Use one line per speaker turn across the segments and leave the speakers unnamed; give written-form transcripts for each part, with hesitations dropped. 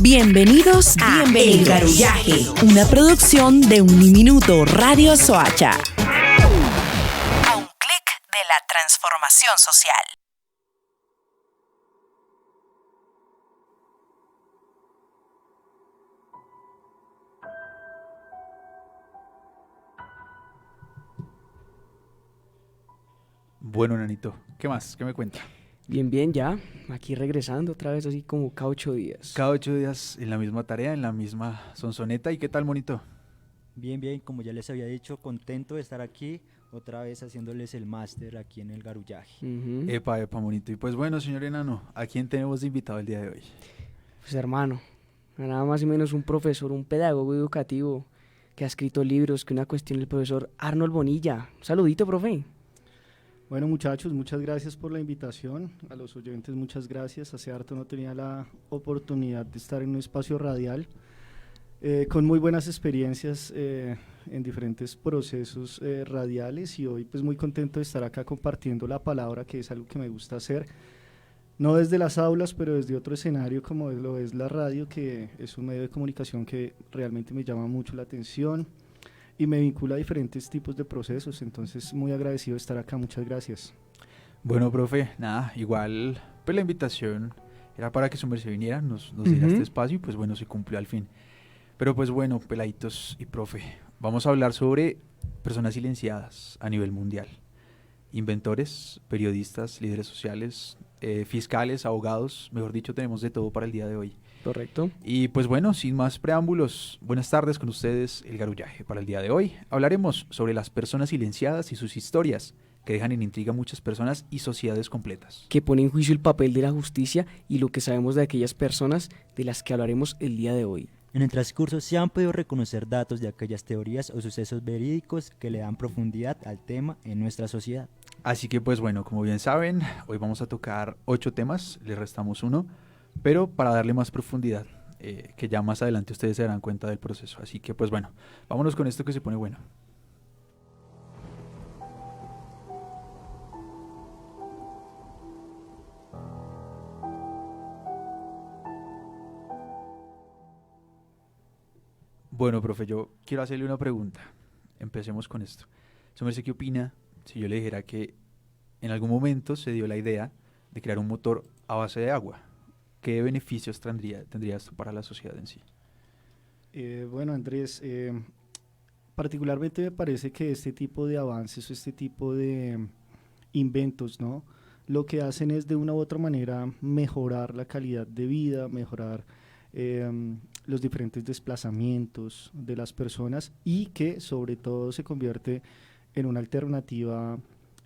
Bienvenidos a El Garullaje, una producción de Uniminuto Radio Soacha. A un clic de la transformación social.
Bueno, Nanito, ¿qué más? ¿Qué me cuenta?
Bien, bien, ya. Aquí regresando otra vez así como cada 8 días.
Cada 8 días en la misma tarea, en la misma sonsoneta. ¿Y qué tal, monito?
Bien, bien, como ya les había dicho, contento de estar aquí otra vez haciéndoles el máster aquí en el Garullaje.
Epa, monito. Y pues bueno, señor Enano, ¿a quién tenemos de invitado el día de hoy?
Pues hermano, nada más y menos un profesor, un pedagogo educativo que ha escrito libros, que una cuestión el profesor Arnold Bonilla. Un saludito, profe.
Bueno, muchachos, muchas gracias por la invitación. A los oyentes, muchas gracias. Hace harto no tenía la oportunidad de estar en un espacio radial con muy buenas experiencias en diferentes procesos radiales, y hoy pues muy contento de estar acá compartiendo la palabra, que es algo que me gusta hacer, no desde las aulas, pero desde otro escenario como lo es la radio, que es un medio de comunicación que realmente me llama mucho la atención y me vincula a diferentes tipos de procesos. Entonces, muy agradecido de estar acá, muchas gracias.
Bueno, profe, nada, igual, pues la invitación era para que su merced viniera, nos diera este espacio, y pues bueno, se cumplió al fin. Pero pues bueno, peladitos y profe, vamos a hablar sobre personas silenciadas a nivel mundial. Inventores, periodistas, líderes sociales, fiscales, abogados, mejor dicho, tenemos de todo para el día de hoy.
Correcto.
Y pues bueno, sin más preámbulos, buenas tardes con ustedes, el Garullaje. Para el día de hoy hablaremos sobre las personas silenciadas y sus historias, que dejan en intriga a muchas personas y sociedades completas.
Que pone en juicio el papel de la justicia y lo que sabemos de aquellas personas de las que hablaremos el día de hoy.
En el transcurso se han podido reconocer datos de aquellas teorías o sucesos verídicos que le dan profundidad al tema en nuestra sociedad.
Así que pues bueno, como bien saben, hoy vamos a tocar 8 temas, le restamos uno, pero para darle más profundidad, que ya más adelante ustedes se darán cuenta del proceso. Así que pues bueno, vámonos con esto que se pone bueno. Bueno, profe, yo quiero hacerle una pregunta. Empecemos con esto. ¿Su merced qué opina si yo le dijera que en algún momento se dio la idea de crear un motor a base de agua? ¿Qué beneficios tendría esto para la sociedad en sí?
Bueno, Andrés, particularmente me parece que este tipo de avances o este tipo de inventos, ¿no?, lo que hacen es de una u otra manera mejorar la calidad de vida, mejorar los diferentes desplazamientos de las personas, y que sobre todo se convierte en una alternativa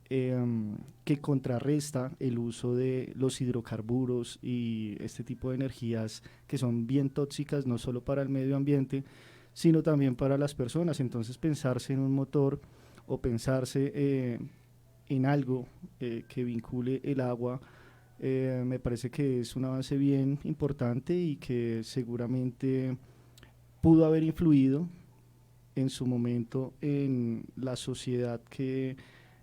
que contrarresta el uso de los hidrocarburos y este tipo de energías que son bien tóxicas, no solo para el medio ambiente, sino también para las personas. Entonces, pensarse en un motor o pensarse en algo que vincule el agua, me parece que es un avance bien importante y que seguramente pudo haber influido en su momento en la sociedad que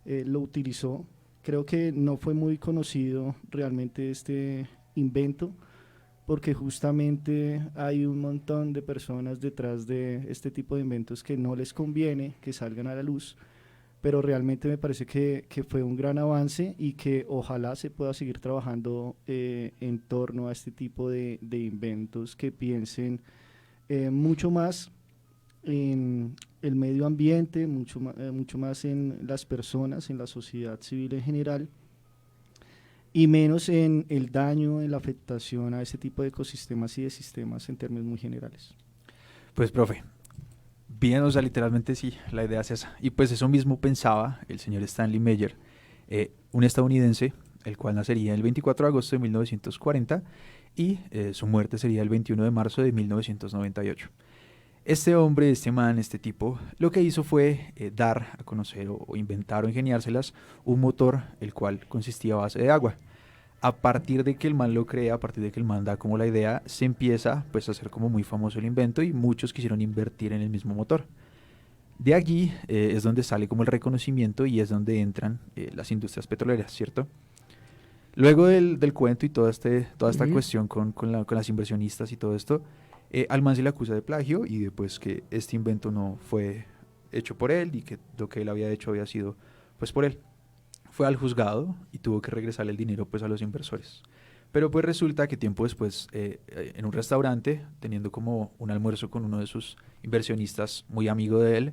lo utilizó. Creo que no fue muy conocido realmente este invento, porque justamente hay un montón de personas detrás de este tipo de inventos que no les conviene que salgan a la luz, pero realmente me parece que fue un gran avance y que ojalá se pueda seguir trabajando en torno a este tipo de inventos que piensen mucho más en el medio ambiente, mucho más en las personas, en la sociedad civil en general, y menos en el daño, en la afectación a ese tipo de ecosistemas y de sistemas en términos muy generales.
Pues, profe, bien, o sea, literalmente sí, la idea es esa. Y pues eso mismo pensaba el señor Stanley Meyer, un estadounidense, el cual nacería el 24 de agosto de 1940 y su muerte sería el 21 de marzo de 1998. Este hombre, este man, este tipo, lo que hizo fue dar a conocer o inventar o ingeniárselas un motor el cual consistía a base de agua. A partir de que el man lo crea, a partir de que el man da como la idea, se empieza pues a hacer como muy famoso el invento y muchos quisieron invertir en el mismo motor. De allí es donde sale como el reconocimiento y es donde entran las industrias petroleras, ¿cierto? Luego del cuento y toda esta cuestión con las inversionistas y todo esto, al man se le acusa de plagio y de pues que este invento no fue hecho por él y que lo que él había hecho había sido pues por él. Fue al juzgado y tuvo que regresarle el dinero pues a los inversores. Pero pues resulta que tiempo después, en un restaurante, teniendo como un almuerzo con uno de sus inversionistas muy amigo de él,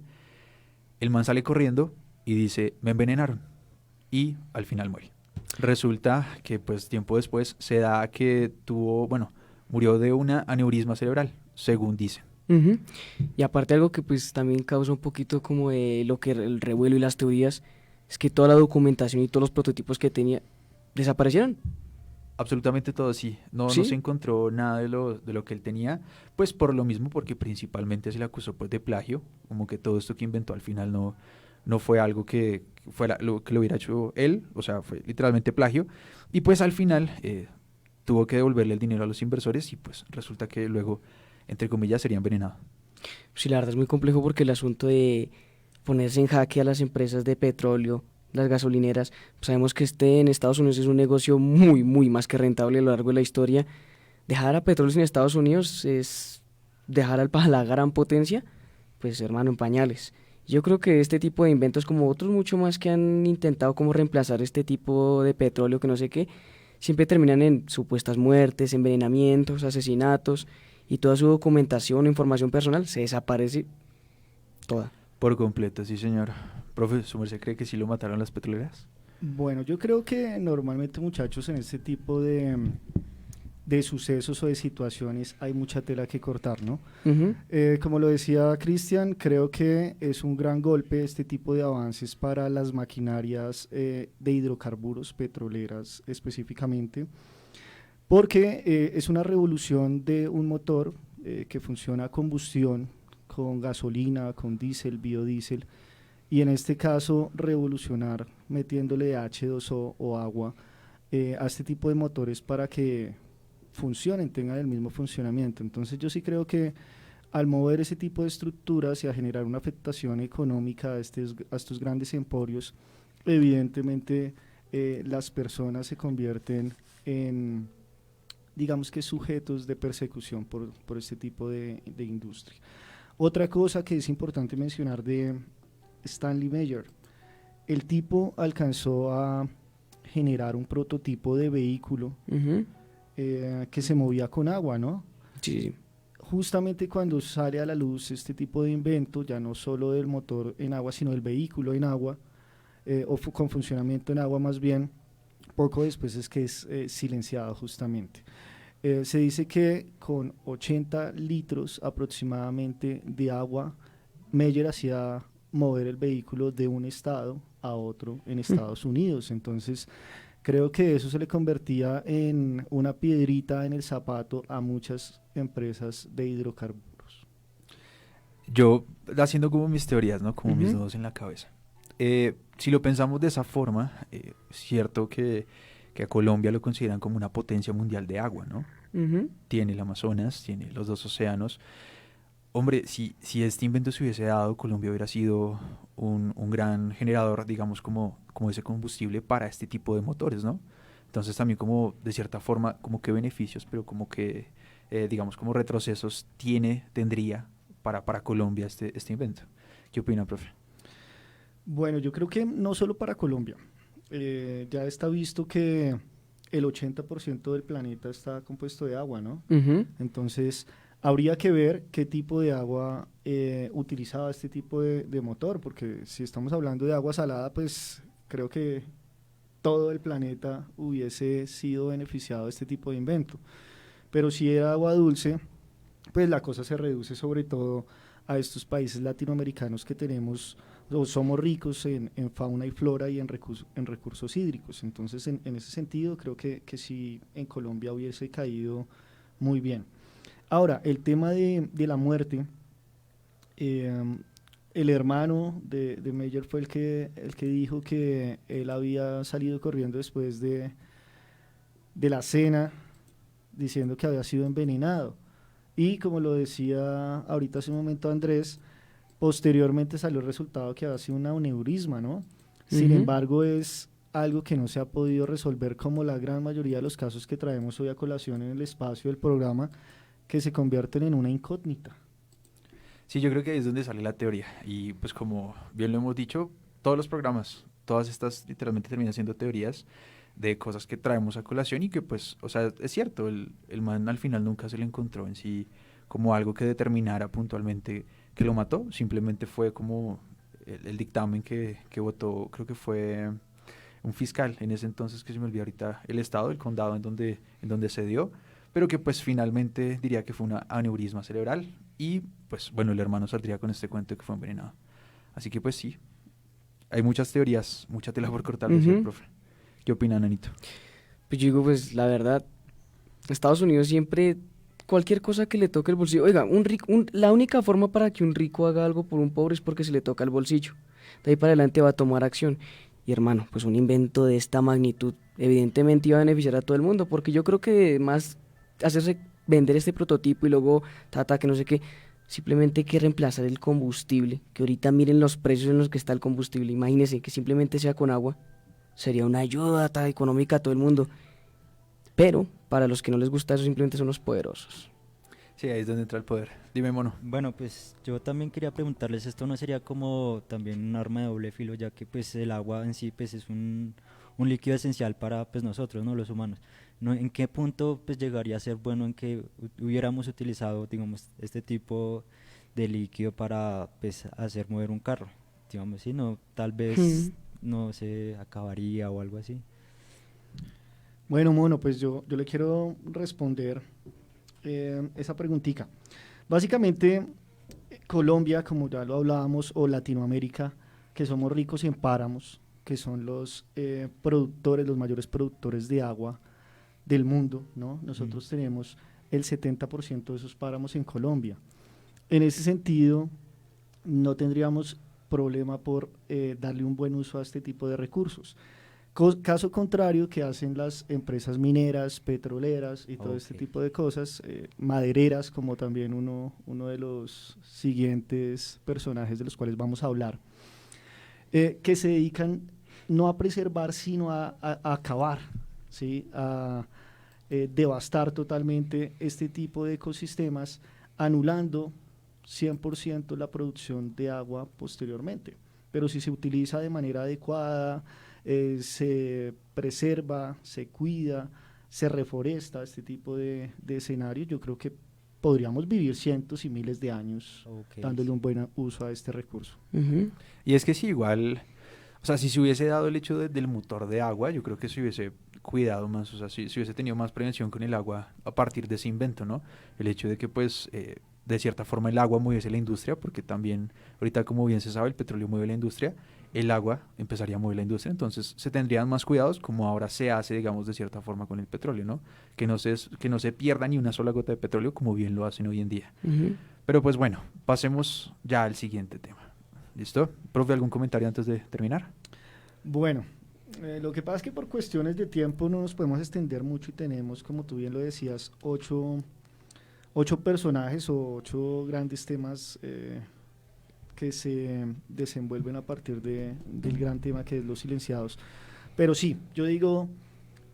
el man sale corriendo y dice, me envenenaron. Y al final muere. Resulta que pues tiempo después se da que murió de un aneurisma cerebral, según dicen.
Ujú. Y aparte algo que pues también causa un poquito como de lo que el revuelo y las teorías, es que toda la documentación y todos los prototipos que tenía desaparecieron.
Absolutamente todo, sí. No
¿Sí?
se encontró nada de lo que él tenía, pues por lo mismo, porque principalmente se le acusó pues de plagio, como que todo esto que inventó al final no fue algo que fuera lo que lo hubiera hecho él, o sea, fue literalmente plagio, y pues al final tuvo que devolverle el dinero a los inversores y pues resulta que luego, entre comillas, sería envenenado.
Sí, la verdad es muy complejo porque el asunto de ponerse en jaque a las empresas de petróleo, las gasolineras, pues sabemos que en Estados Unidos es un negocio muy, muy más que rentable a lo largo de la historia. Dejar a Petróleos en Estados Unidos es dejar a la gran potencia, pues hermano, en pañales. Yo creo que este tipo de inventos, como otros mucho más que han intentado como reemplazar este tipo de petróleo, que no sé qué, siempre terminan en supuestas muertes, envenenamientos, asesinatos, y toda su documentación o información personal se desaparece toda.
Por completo, sí, señor. Profe, ¿su merced cree que sí lo mataron las petroleras?
Bueno, yo creo que normalmente, muchachos, en este tipo de sucesos o de situaciones hay mucha tela que cortar, ¿no?
Ujú.
Como lo decía Cristian, creo que es un gran golpe este tipo de avances para las maquinarias de hidrocarburos petroleras específicamente, porque es una revolución de un motor que funciona a combustión con gasolina, con diésel, biodiesel, y en este caso revolucionar metiéndole H2O o agua a este tipo de motores para que funcionen, tengan el mismo funcionamiento. Entonces yo sí creo que al mover ese tipo de estructuras y a generar una afectación económica a estos grandes emporios, evidentemente las personas se convierten en, digamos que, sujetos de persecución por este tipo de industria. Otra cosa que es importante mencionar de Stanley Meyer, el tipo alcanzó a generar un prototipo de vehículo
Ujú.
que se movía con agua, ¿no?
Sí, sí.
Justamente cuando sale a la luz este tipo de invento, ya no solo del motor en agua, sino del vehículo en agua, con funcionamiento en agua más bien, poco después es que es silenciado justamente. Se dice que con 80 litros aproximadamente de agua, Meyer hacía mover el vehículo de un estado a otro en Estados Unidos. Entonces, creo que eso se le convertía en una piedrita en el zapato a muchas empresas de hidrocarburos.
Yo, haciendo como mis teorías, ¿no? Como mis
Ujú.
nudos en la cabeza. Si lo pensamos de esa forma, cierto que a Colombia lo consideran como una potencia mundial de agua, ¿no?
Ujú.
Tiene el Amazonas, tiene los dos océanos. Hombre, si este invento se hubiese dado, Colombia hubiera sido un gran generador, digamos, como ese combustible para este tipo de motores, ¿no? Entonces también como, de cierta forma, como que beneficios, pero como que, digamos, como retrocesos tendría para Colombia este invento. ¿Qué opina, profe?
Bueno, yo creo que no solo para Colombia. Ya está visto que el 80% del planeta está compuesto de agua, ¿no?
Ujú.
Entonces, habría que ver qué tipo de agua utilizaba este tipo de motor, porque si estamos hablando de agua salada, pues creo que todo el planeta hubiese sido beneficiado de este tipo de invento. Pero si era agua dulce, pues la cosa se reduce sobre todo a estos países latinoamericanos que tenemos o somos ricos en fauna y flora y en recursos hídricos. Entonces, en ese sentido, creo que sí en Colombia hubiese caído muy bien. Ahora, el tema de la muerte, el hermano de Meyer fue el que dijo que él había salido corriendo después de la cena, diciendo que había sido envenenado. Y como lo decía ahorita hace un momento Andrés, posteriormente salió el resultado que había sido un aneurisma, ¿no? Sin
Ujú.
embargo, es algo que no se ha podido resolver, como la gran mayoría de los casos que traemos hoy a colación en el espacio del programa, que se convierten en una incógnita.
Sí, yo creo que ahí es donde sale la teoría. Y pues como bien lo hemos dicho, todos los programas, todas estas literalmente terminan siendo teorías de cosas que traemos a colación y que pues, o sea, es cierto, el man al final nunca se le encontró en sí como algo que determinara puntualmente que lo mató, simplemente fue como el dictamen que votó, creo que fue un fiscal en ese entonces, que se me olvidó ahorita el estado, el condado en donde se dio, pero que pues finalmente diría que fue una aneurisma cerebral y pues bueno, el hermano saldría con este cuento de que fue envenenado. Así que pues sí, hay muchas teorías, mucha tela por cortar, decía el profe. ¿Qué opina, Nanito?
Pues yo digo, pues la verdad, Estados Unidos siempre, cualquier cosa que le toque el bolsillo, oiga, la única forma para que un rico haga algo por un pobre es porque se le toca el bolsillo. De ahí para adelante va a tomar acción. Y hermano, pues un invento de esta magnitud evidentemente iba a beneficiar a todo el mundo, porque yo creo que más hacerse vender este prototipo y luego, que no sé qué, simplemente hay que reemplazar el combustible, que ahorita miren los precios en los que está el combustible, imagínense que simplemente sea con agua, sería una ayuda económica a todo el mundo. Pero para los que no les gusta eso simplemente son los poderosos.
Sí, ahí es donde entra el poder. Dime, mono.
Bueno, pues yo también quería preguntarles, ¿esto no sería como también un arma de doble filo, ya que pues el agua en sí pues es un líquido esencial para pues nosotros, ¿no? Los humanos. ¿No? ¿En qué punto pues llegaría a ser bueno en que hubiéramos utilizado, digamos, este tipo de líquido para pues hacer mover un carro? Digamos, si no, tal vez no se acabaría o algo así.
Bueno, mono, pues yo le quiero responder esa preguntita. Básicamente, Colombia, como ya lo hablábamos, o Latinoamérica, que somos ricos en páramos, que son los productores, los mayores productores de agua del mundo, ¿no? Nosotros tenemos el 70% de esos páramos en Colombia. En ese sentido, no tendríamos problema por darle un buen uso a este tipo de recursos. Caso contrario que hacen las empresas mineras, petroleras y todo este tipo de cosas, madereras, como también uno de los siguientes personajes de los cuales vamos a hablar, que se dedican no a preservar, sino a acabar, ¿sí? A devastar totalmente este tipo de ecosistemas, anulando 100% la producción de agua posteriormente. Pero si se utiliza de manera adecuada, se preserva, se cuida, se reforesta este tipo de escenarios, yo creo que podríamos vivir cientos y miles de años dándole un buen uso a este recurso.
Y es que sí, igual, o sea, si se hubiese dado el hecho del motor de agua, yo creo que se hubiese cuidado más, o sea, si hubiese tenido más prevención con el agua a partir de ese invento, ¿no? El hecho de que, pues, de cierta forma el agua moviese la industria, porque también, ahorita como bien se sabe, el petróleo mueve la industria, el agua empezaría a mover la industria, entonces se tendrían más cuidados como ahora se hace, digamos, de cierta forma con el petróleo, ¿no? Que no se pierda ni una sola gota de petróleo como bien lo hacen hoy en día. Pero pues bueno, pasemos ya al siguiente tema. ¿Listo? Profe, ¿algún comentario antes de terminar?
Bueno, lo que pasa es que por cuestiones de tiempo no nos podemos extender mucho y tenemos, como tú bien lo decías, ocho personajes o 8 grandes temas que se desenvuelven a partir del gran tema que es los silenciados. Pero sí, yo digo,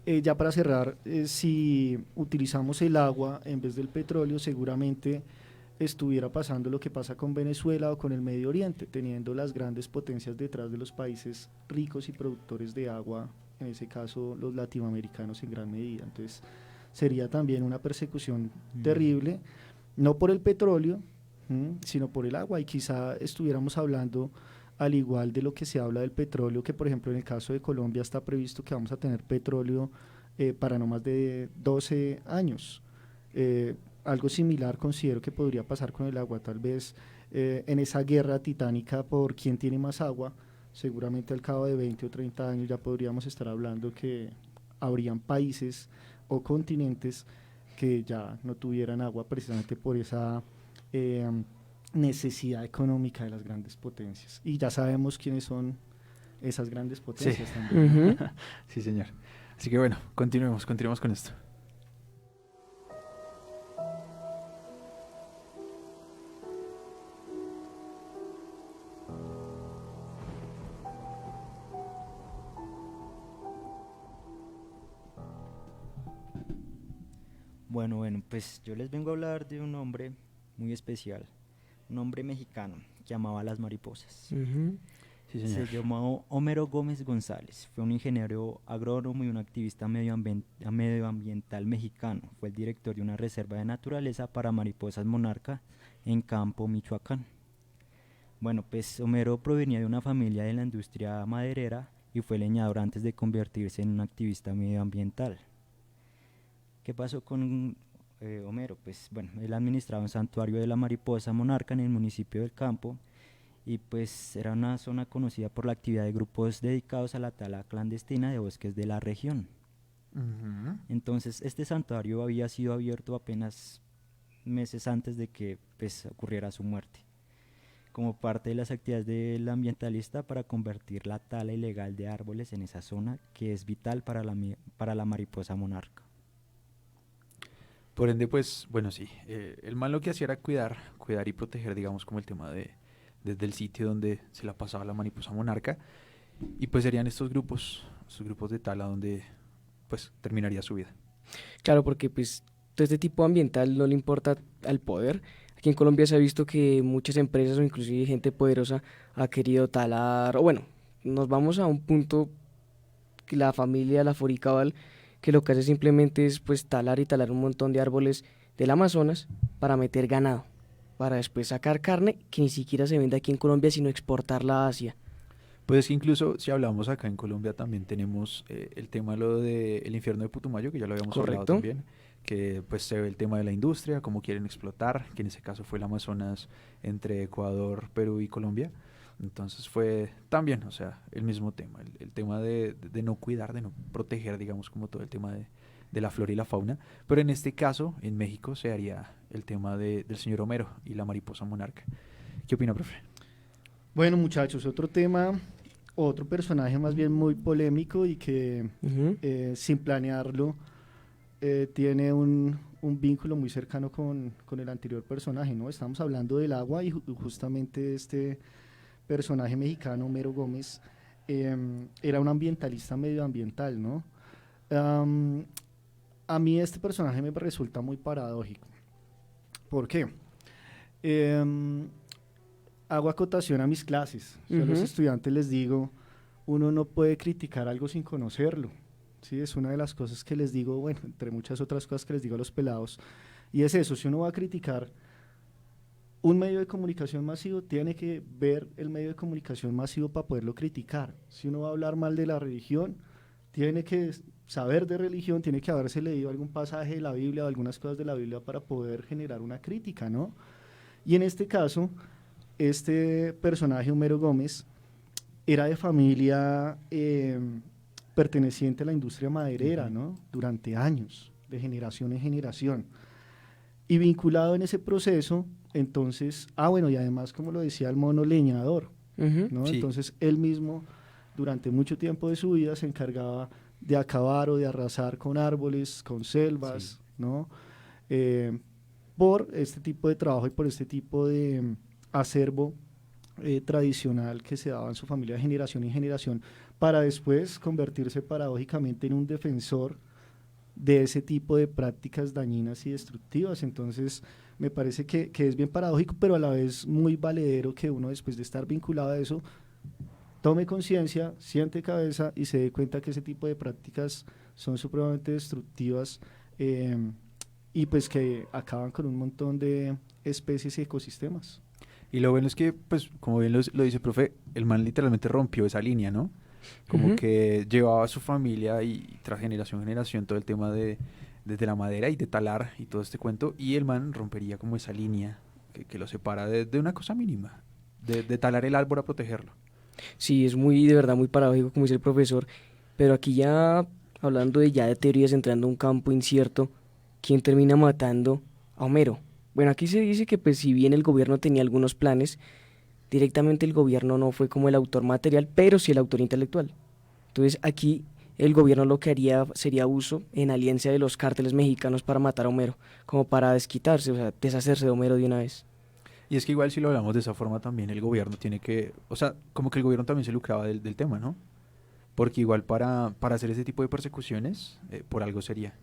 ya para cerrar, si utilizamos el agua en vez del petróleo, seguramente estuviera pasando lo que pasa con Venezuela o con el Medio Oriente, teniendo las grandes potencias detrás de los países ricos y productores de agua, en ese caso los latinoamericanos en gran medida. Entonces sería también una persecución terrible, no por el petróleo, sino por el agua, y quizá estuviéramos hablando al igual de lo que se habla del petróleo, que por ejemplo en el caso de Colombia está previsto que vamos a tener petróleo para no más de 12 años. Algo similar considero que podría pasar con el agua, tal vez en esa guerra titánica por quién tiene más agua, seguramente al cabo de 20 o 30 años ya podríamos estar hablando que habrían países o continentes que ya no tuvieran agua precisamente por esa necesidad económica de las grandes potencias. Y ya sabemos quiénes son esas grandes potencias también.
Sí, señor. Así que bueno, continuemos con esto.
Bueno, pues yo les vengo a hablar de un hombre muy especial, un hombre mexicano que amaba las mariposas.
Ujú.
Sí,
Se
señor.
llamó Homero Gómez González, fue un ingeniero agrónomo y un activista medioambiental mexicano. Fue el director de una reserva de naturaleza para mariposas monarca en Campo, Michoacán. Bueno, pues Homero provenía de una familia de la industria maderera y fue leñador antes de convertirse en un activista medioambiental. ¿Qué pasó con Homero? Pues bueno, él administraba un santuario de la mariposa monarca en el municipio del Campo y pues era una zona conocida por la actividad de grupos dedicados a la tala clandestina de bosques de la región.
Ujú.
Entonces este santuario había sido abierto apenas meses antes de que pues, ocurriera su muerte, como parte de las actividades del ambientalista para convertir la tala ilegal de árboles en esa zona que es vital para para la mariposa monarca.
Por ende, pues, bueno, sí, el man lo que hacía era cuidar y proteger, digamos, como el tema desde el sitio donde se la pasaba la mariposa monarca, y pues serían estos grupos de tala donde, pues, terminaría su vida.
Claro, porque pues todo este tipo ambiental no le importa al poder. Aquí en Colombia se ha visto que muchas empresas o inclusive gente poderosa ha querido talar, o bueno, nos vamos a un punto que la familia, la Foricabal, que lo que hace simplemente es pues talar y talar un montón de árboles del Amazonas para meter ganado, para después sacar carne que ni siquiera se vende aquí en Colombia, sino exportarla a Asia.
Pues es que incluso si hablamos acá en Colombia también tenemos el tema lo de el infierno de Putumayo, que ya lo habíamos hablado
¿Correcto?
también, que pues se ve el tema de la industria, cómo quieren explotar, que en ese caso fue el Amazonas entre Ecuador, Perú y Colombia. Entonces fue también, o sea, el mismo tema, el tema de no cuidar, de no proteger, digamos, como todo el tema de la flora y la fauna. Pero en este caso, en México, se haría el tema del señor Homero y la mariposa monarca. ¿Qué opina, profe?
Bueno, muchachos, otro tema, otro personaje más bien muy polémico y que
Ujú.
sin planearlo tiene un vínculo muy cercano con el anterior personaje, ¿no? Estamos hablando del agua y justamente este personaje mexicano, Homero Gómez, era un ambientalista medioambiental, ¿no? Am, a mí este personaje me resulta muy paradójico. ¿Por qué? Em, Hago acotación a mis clases. Yo a los
Ujú.
estudiantes les digo, uno no puede criticar algo sin conocerlo. ¿Sí? Es una de las cosas que les digo, bueno, entre muchas otras cosas que les digo a los pelados. Y es eso, si uno va a criticar un medio de comunicación masivo, tiene que ver el medio de comunicación masivo para poderlo criticar. Si uno va a hablar mal de la religión, tiene que saber de religión, tiene que haberse leído algún pasaje de la Biblia o algunas cosas de la Biblia para poder generar una crítica, ¿no? Y en este caso, este personaje, Homero Gómez, era de familia perteneciente a la industria maderera, ¿no? Durante años, de generación en generación. Y vinculado en ese proceso, entonces, bueno, y además, como lo decía el mono, leñador,
Ujú.
¿no?
Sí.
Entonces, él mismo, durante mucho tiempo de su vida, se encargaba de acabar o de arrasar con árboles, con selvas,
Sí.
¿no? Eh, por este tipo de trabajo y por este tipo de acervo tradicional que se daba en su familia de generación en generación, para después convertirse paradójicamente en un defensor de ese tipo de prácticas dañinas y destructivas. Entonces, me parece que es bien paradójico, pero a la vez muy valedero que uno, después de estar vinculado a eso, tome conciencia, siente cabeza y se dé cuenta que ese tipo de prácticas son supremamente destructivas eh, y pues que acaban con un montón de especies y ecosistemas.
Y lo bueno es que, pues, como bien lo dice el profe, el man literalmente rompió esa línea, ¿no? Como
Ujú.
que llevaba a su familia y tras generación en generación todo el tema de la madera y de talar y todo este cuento, y el man rompería como esa línea que lo separa de una cosa mínima, de talar el árbol a protegerlo.
Sí, es muy, de verdad, muy paradójico, como dice el profesor, pero aquí ya, hablando de ya de teorías, entrando a un campo incierto, ¿quién termina matando a Homero? Bueno, aquí se dice que pues si bien el gobierno tenía algunos planes, directamente el gobierno no fue como el autor material, pero sí el autor intelectual. Entonces aquí el gobierno lo que haría sería uso en alianza de los cárteles mexicanos para matar a Homero, como para desquitarse, o sea, deshacerse de Homero de una vez.
Y es que igual si lo hablamos de esa forma también el gobierno tiene que, o sea, como que el gobierno también se lucraba del tema, ¿no? Porque igual para hacer ese tipo de persecuciones, por algo sería.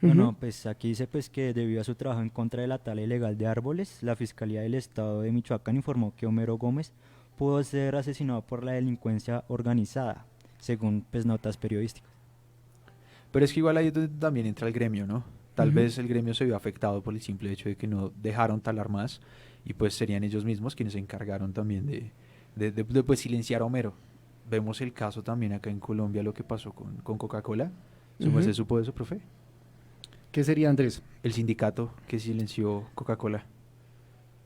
Bueno, pues aquí dice pues que debido a su trabajo en contra de la tala ilegal de árboles, la Fiscalía del Estado de Michoacán informó que Homero Gómez pudo ser asesinado por la delincuencia organizada, según pues notas periodísticas.
Pero es que igual ahí es donde también entra el gremio, ¿no? Tal
Ujú.
vez el gremio se vio afectado por el simple hecho de que no dejaron talar más y pues serían ellos mismos quienes se encargaron también de, pues silenciar a Homero. Vemos el caso también acá en Colombia, lo que pasó con Coca-Cola. ¿Su merced
Ujú.
supo de eso, profe?
¿Qué sería, Andrés?
El sindicato que silenció Coca-Cola.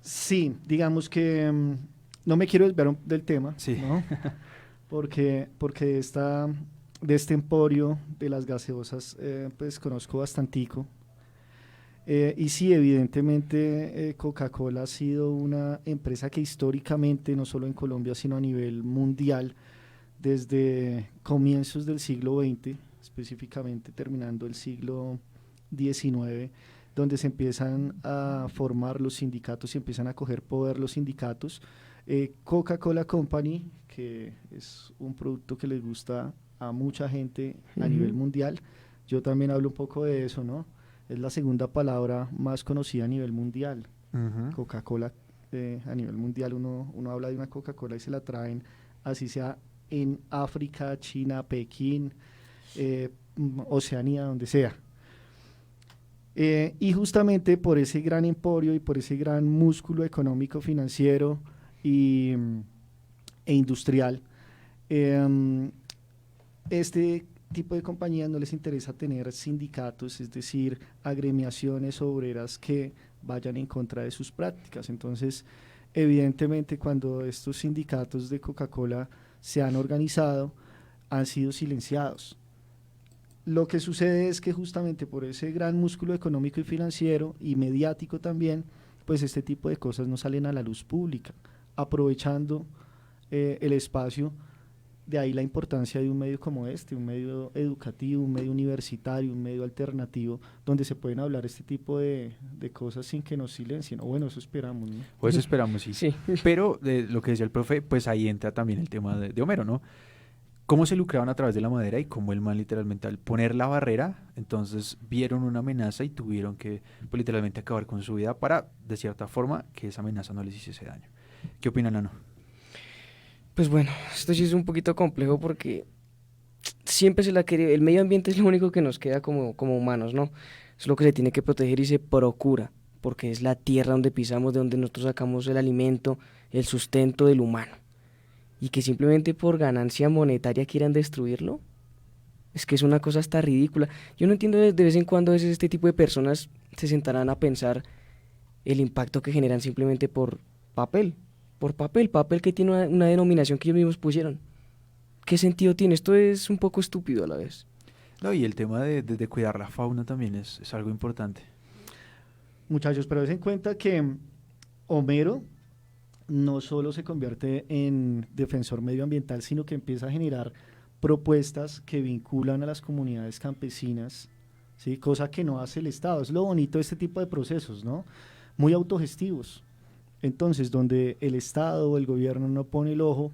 Sí, digamos que no me quiero desviar del tema,
Sí.
¿no? Porque de este emporio de las gaseosas, pues conozco bastantico. Y sí, evidentemente Coca-Cola ha sido una empresa que históricamente, no solo en Colombia, sino a nivel mundial, desde comienzos del siglo XX, específicamente terminando el siglo XIX, donde se empiezan a formar los sindicatos y empiezan a coger poder los sindicatos. Coca-Cola Company, que es un producto que les gusta a mucha gente a nivel
Ujú.
mundial, yo también hablo un poco de eso, ¿no? Es la segunda palabra más conocida a nivel mundial.
Ujú.
Coca-Cola, a nivel mundial, uno habla de una Coca-Cola y se la traen, así sea en África, China, Pekín, Oceanía, donde sea. Y justamente por ese gran emporio y por ese gran músculo económico, financiero y, e industrial, eh, este tipo de compañías no les interesa tener sindicatos, es decir, agremiaciones obreras que vayan en contra de sus prácticas. Entonces, evidentemente, cuando estos sindicatos de Coca-Cola se han organizado, han sido silenciados. Lo que sucede es que justamente por ese gran músculo económico y financiero y mediático también, pues este tipo de cosas no salen a la luz pública, aprovechando el espacio. De ahí la importancia de un medio como este, un medio educativo, un medio universitario, un medio alternativo, donde se pueden hablar este tipo de cosas sin que nos silencien. O bueno, eso esperamos, ¿no?
Pues esperamos, sí.
Sí.
Pero de lo que decía el profe, pues ahí entra también el tema de Homero, ¿no? Cómo se lucraban a través de la madera y cómo el man literalmente al poner la barrera, entonces vieron una amenaza y tuvieron que pues, literalmente acabar con su vida para, de cierta forma, que esa amenaza no les hiciese daño. ¿Qué opina Nano?
Pues bueno, esto sí es un poquito complejo porque siempre se la quiere, el medio ambiente es lo único que nos queda como humanos, ¿no? Es lo que se tiene que proteger y se procura, porque es la tierra donde pisamos, de donde nosotros sacamos el alimento, el sustento del humano. Y que simplemente por ganancia monetaria quieran destruirlo, es que es una cosa hasta ridícula. Yo no entiendo de vez en cuando a veces este tipo de personas se sentarán a pensar el impacto que generan simplemente papel, papel que tiene una denominación que ellos mismos pusieron. ¿Qué sentido tiene? Esto es un poco estúpido a la vez.
No, y el tema de cuidar la fauna también es algo importante.
Muchachos, pero den cuenta que Homero no solo se convierte en defensor medioambiental, sino que empieza a generar propuestas que vinculan a las comunidades campesinas, ¿sí? Cosa que no hace el Estado. Es lo bonito de este tipo de procesos, ¿no? Muy autogestivos. Entonces, donde el Estado o el gobierno no pone el ojo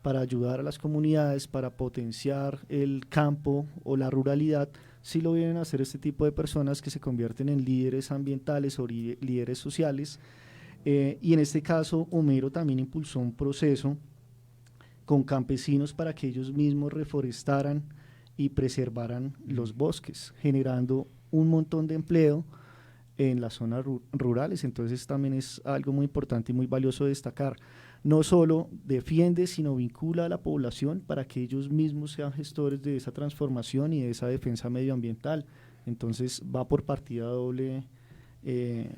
para ayudar a las comunidades, para potenciar el campo o la ruralidad, sí lo vienen a hacer este tipo de personas que se convierten en líderes ambientales o líderes sociales. Y en este caso, Homero también impulsó un proceso con campesinos para que ellos mismos reforestaran y preservaran los bosques, generando un montón de empleo en las zonas rurales. Entonces también es algo muy importante y muy valioso de destacar. No solo defiende, sino vincula a la población para que ellos mismos sean gestores de esa transformación y de esa defensa medioambiental. Entonces va por partida doble eh,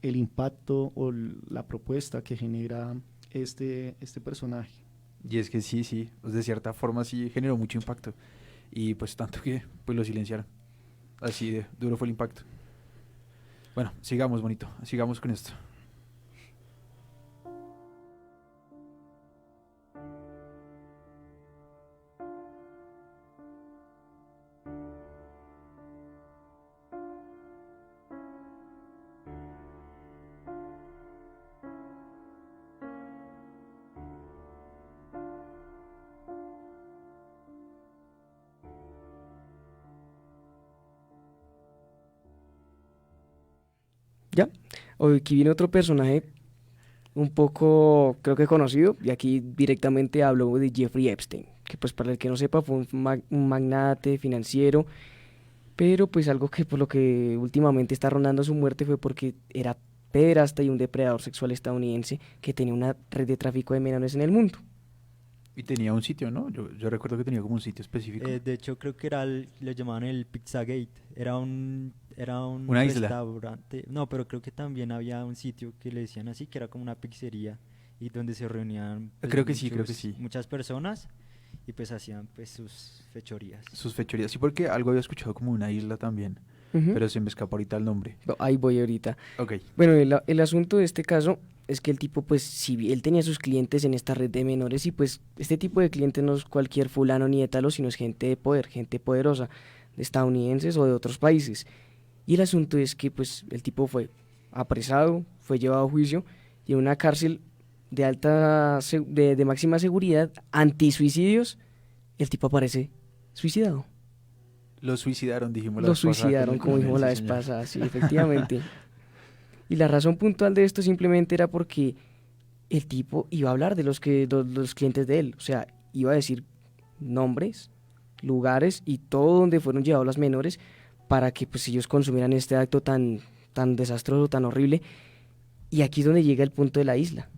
el impacto o la propuesta que genera este personaje.
Y es que sí, sí, pues de cierta forma sí generó mucho impacto. Y pues tanto que pues lo silenciaron. Así de duro fue el impacto. Bueno, sigamos, bonito, sigamos con esto.
Aquí viene otro personaje un poco, creo que conocido, y aquí directamente hablo de Jeffrey Epstein, que pues para el que no sepa fue un magnate financiero, pero pues algo que por lo que últimamente está rondando su muerte fue porque era pederasta y un depredador sexual estadounidense que tenía una red de tráfico de menores en el mundo.
Y tenía un sitio, ¿no? Yo recuerdo que tenía como un sitio específico.
De hecho, creo que lo llamaban el Pizzagate. Era un
Una isla.
restaurante. No, pero creo que también había un sitio que le decían así, que era como una pizzería y donde se reunían pues,
Creo que sí.
muchas personas y pues hacían pues sus fechorías.
Sus fechorías. Sí, porque algo había escuchado como una isla también,
Ujú.
pero se me escapa ahorita el nombre.
Ahí voy ahorita.
Ok.
Bueno, el asunto de este caso es que el tipo, pues, si él tenía sus clientes en esta red de menores y pues este tipo de clientes no es cualquier fulano ni de talo, sino es gente de poder, gente poderosa, de estadounidenses o de otros países. Y el asunto es que, pues, el tipo fue apresado, fue llevado a juicio y en una cárcel de máxima seguridad, antisuicidios, el tipo aparece suicidado.
Lo suicidaron, dijimos la
Lo
vez pasada con
suicidaron,
el
como dijimos la
sí,
vez
señor.
pasada, sí, efectivamente. Y la razón puntual de esto simplemente era porque el tipo iba a hablar de los clientes de él, o sea, iba a decir nombres, lugares y todo donde fueron llevados las menores para que pues ellos consumieran este acto tan desastroso, tan horrible. Y aquí es donde llega el punto de la isla.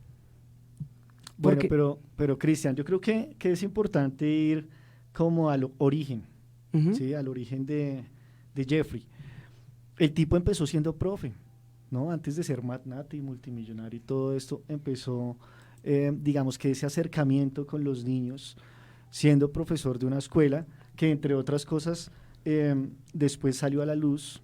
Bueno,
Porque-
pero Cristian, yo creo que es importante ir como al origen,
Ujú.
¿sí? Al origen de Jeffrey. El tipo empezó siendo profe, ¿no? Antes de ser magnate y multimillonario y todo esto, empezó, digamos que ese acercamiento con los niños, siendo profesor de una escuela, que entre otras cosas, después salió a la luz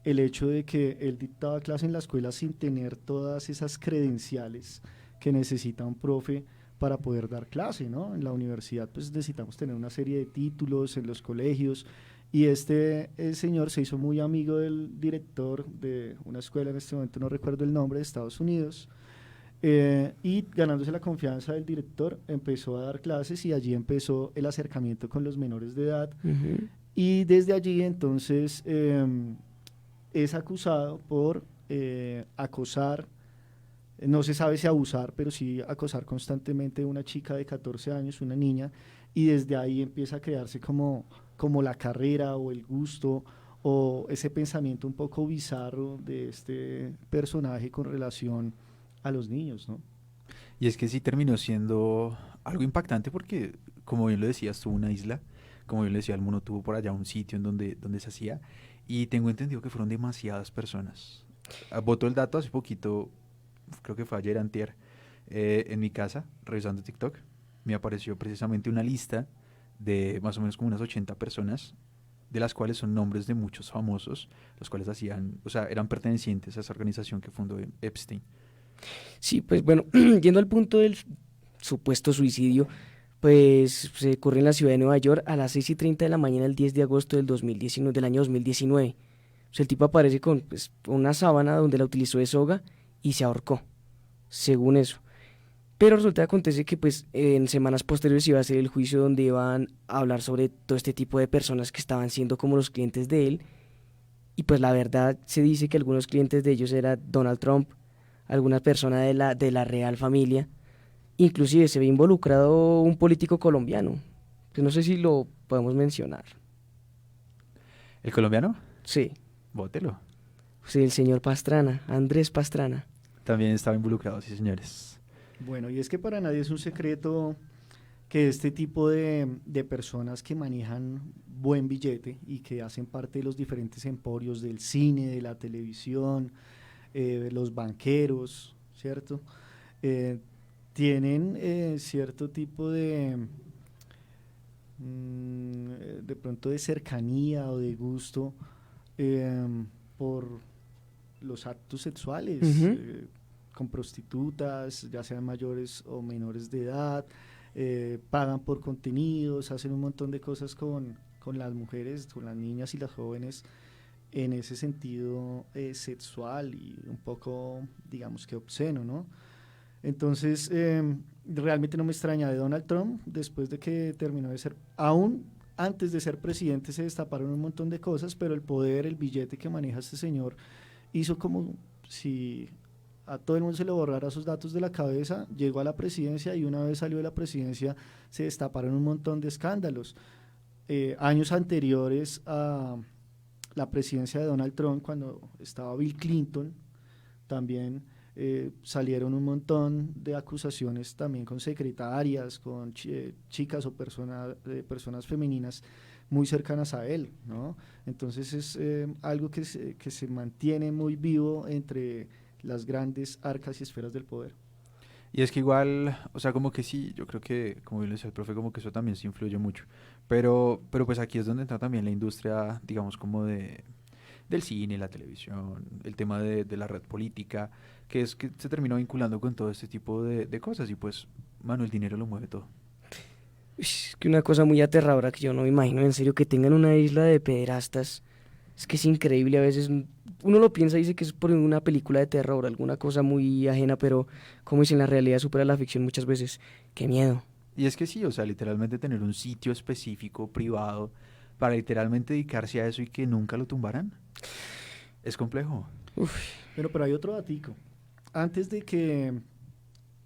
el hecho de que él dictaba clase en la escuela sin tener todas esas credenciales que necesita un profe para poder dar clase, ¿no? En la universidad pues necesitamos tener una serie de títulos en los colegios y el señor se hizo muy amigo del director de una escuela, en este momento no recuerdo el nombre, de Estados Unidos, y ganándose la confianza del director empezó a dar clases y allí empezó el acercamiento con los menores de edad
Ujú.
y desde allí entonces es acusado por acosar, no se sabe si abusar, pero sí acosar constantemente a una chica de 14 años, una niña, y desde ahí empieza a crearse como la carrera o el gusto o ese pensamiento un poco bizarro de este personaje con relación a los niños, ¿no?
Y es que sí terminó siendo algo impactante porque, como bien lo decías, tuvo una isla, como bien lo decía, el mono tuvo por allá un sitio en donde se hacía, y tengo entendido que fueron demasiadas personas. Botó el dato hace poquito, creo que fue ayer, antier, en mi casa, revisando TikTok, me apareció precisamente una lista de más o menos como unas 80 personas, de las cuales son nombres de muchos famosos, los cuales hacían, o sea, eran pertenecientes a esa organización que fundó Epstein.
Sí, pues bueno, yendo al punto del supuesto suicidio, pues se ocurre en la ciudad de Nueva York a las 6:30 de la mañana el 10 de agosto del 2019, del año 2019. O sea, el tipo aparece con pues, una sábana donde la utilizó de soga y se ahorcó, según eso. Pero resulta que acontece que pues en semanas posteriores iba a ser el juicio donde iban a hablar sobre todo este tipo de personas que estaban siendo como los clientes de él. Y pues la verdad se dice que algunos clientes de ellos era Donald Trump, alguna persona de la real familia. Inclusive se ve involucrado un político colombiano. Pues no sé si lo podemos mencionar.
¿El colombiano?
Sí,
Bótelo.
sí, el señor Pastrana, Andrés Pastrana.
También estaba involucrado, sí, señores.
Bueno, y es que para nadie es un secreto que este tipo de personas que manejan buen billete y que hacen parte de los diferentes emporios del cine, de la televisión, los banqueros, ¿cierto? Tienen cierto tipo de pronto de cercanía o de gusto por los actos sexuales,
Ujú.
con prostitutas, ya sean mayores o menores de edad, pagan por contenidos, hacen un montón de cosas con las mujeres, con las niñas y las jóvenes en ese sentido sexual y un poco, digamos que obsceno, ¿no? Entonces, realmente no me extraña de Donald Trump, después de que terminó de ser, aún antes de ser presidente se destaparon un montón de cosas, pero el poder, el billete que maneja este señor hizo como si a todo el mundo se le borrara sus datos de la cabeza, llegó a la presidencia y una vez salió de la presidencia se destaparon un montón de escándalos. Años anteriores a la presidencia de Donald Trump, cuando estaba Bill Clinton, también salieron un montón de acusaciones también con secretarias, con chicas o personas femeninas muy cercanas a él, ¿no? Entonces es algo que se mantiene muy vivo entre las grandes arcas y esferas del poder.
Y es que igual, o sea, como que sí, yo creo que, como bien lo decía el profe, como que eso también se influye mucho. Pero pues aquí es donde entra también la industria, digamos, como del cine, la televisión, el tema de la red política, que es que se termina vinculando con todo este tipo de cosas y pues, mano, el dinero lo mueve todo.
Es que una cosa muy aterradora que yo no me imagino en serio que tengan una isla de pederastas. Es que es increíble, a veces uno lo piensa y dice que es por una película de terror, alguna cosa muy ajena, pero como dicen, la realidad supera la ficción muchas veces. ¡Qué miedo!
Y es que sí, o sea, literalmente tener un sitio específico, privado, para literalmente dedicarse a eso y que nunca lo tumbaran, es complejo.
Uf,
Pero hay otro datico. Antes de que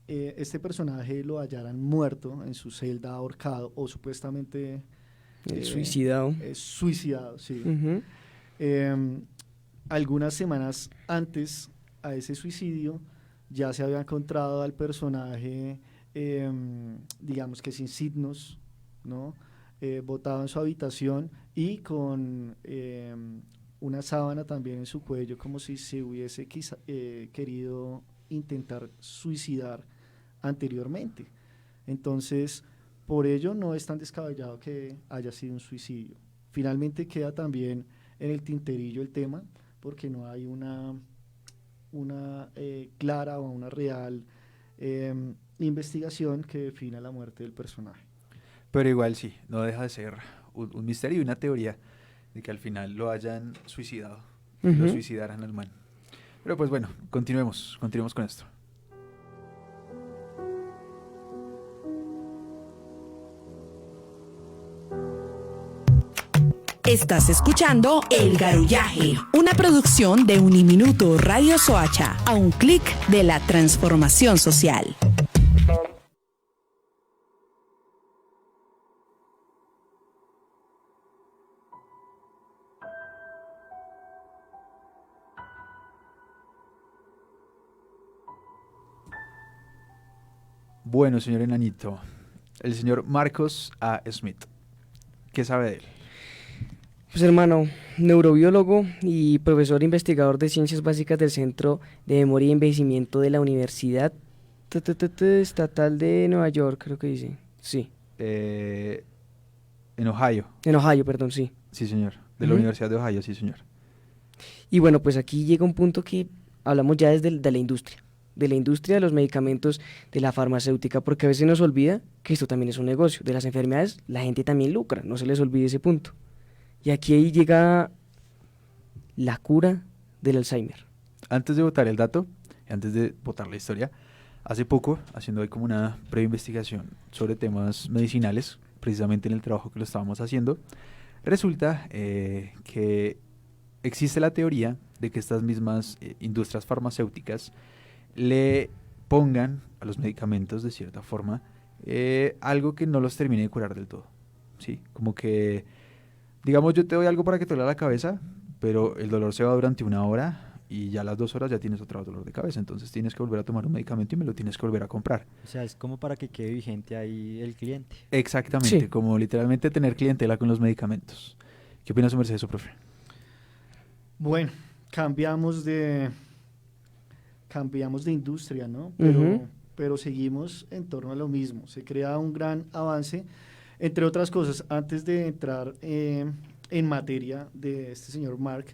este personaje lo hallaran muerto en su celda ahorcado o supuestamente
suicidado.
suicidado, sí.
Ujú.
Algunas semanas antes a ese suicidio ya se había encontrado al personaje, digamos que sin signos, ¿no? Botado en su habitación y con una sábana también en su cuello, como si se hubiese querido intentar suicidar anteriormente. Entonces, por ello no es tan descabellado que haya sido un suicidio. Finalmente queda también en el tinterillo el tema, porque no hay una clara o una real investigación que defina la muerte del personaje.
Pero igual sí, no deja de ser un misterio y una teoría de que al final lo hayan suicidado, que lo
Ujú.
suicidaran al man. Pero pues bueno, continuemos con esto.
Estás escuchando El Garullaje, una producción de Uniminuto Radio Soacha, a un clic de la transformación social.
Bueno, señor Enanito, el señor Marcos A. Smith, ¿qué sabe de él?
Pues hermano, neurobiólogo y profesor investigador de ciencias básicas del Centro de Memoria y Envejecimiento de la Universidad Estatal de Nueva York, creo que dice. Sí,
En Ohio,
en Ohio, perdón, sí.
sí señor, de la
Ujú.
Universidad de Ohio, sí señor.
Y bueno, pues aquí llega un punto que hablamos ya desde de la industria de los medicamentos, de la farmacéutica, porque a veces nos olvida que esto también es un negocio. De las enfermedades, la gente también lucra, no se les olvide ese punto. Y aquí ahí llega la cura del Alzheimer.
Antes de botar el dato, antes de botar la historia, hace poco, haciendo ahí como una breve investigación sobre temas medicinales, precisamente en el trabajo que lo estábamos haciendo, resulta que existe la teoría de que estas mismas industrias farmacéuticas le pongan a los medicamentos, de cierta forma, algo que no los termine de curar del todo, ¿sí? Como que, digamos, yo te doy algo para que te duela la cabeza, pero el dolor se va durante 1 hora y ya a las 2 horas ya tienes otro dolor de cabeza, entonces tienes que volver a tomar un medicamento y me lo tienes que volver a comprar.
O sea, es como para que quede vigente ahí el cliente.
Exactamente,
Sí.
como literalmente tener clientela con los medicamentos. ¿Qué opina su merced de eso, profe?
Bueno, cambiamos de industria, ¿no?
Ujú.
Pero seguimos en torno a lo mismo. Se crea un gran avance, entre otras cosas. Antes de entrar en materia de este señor Mark,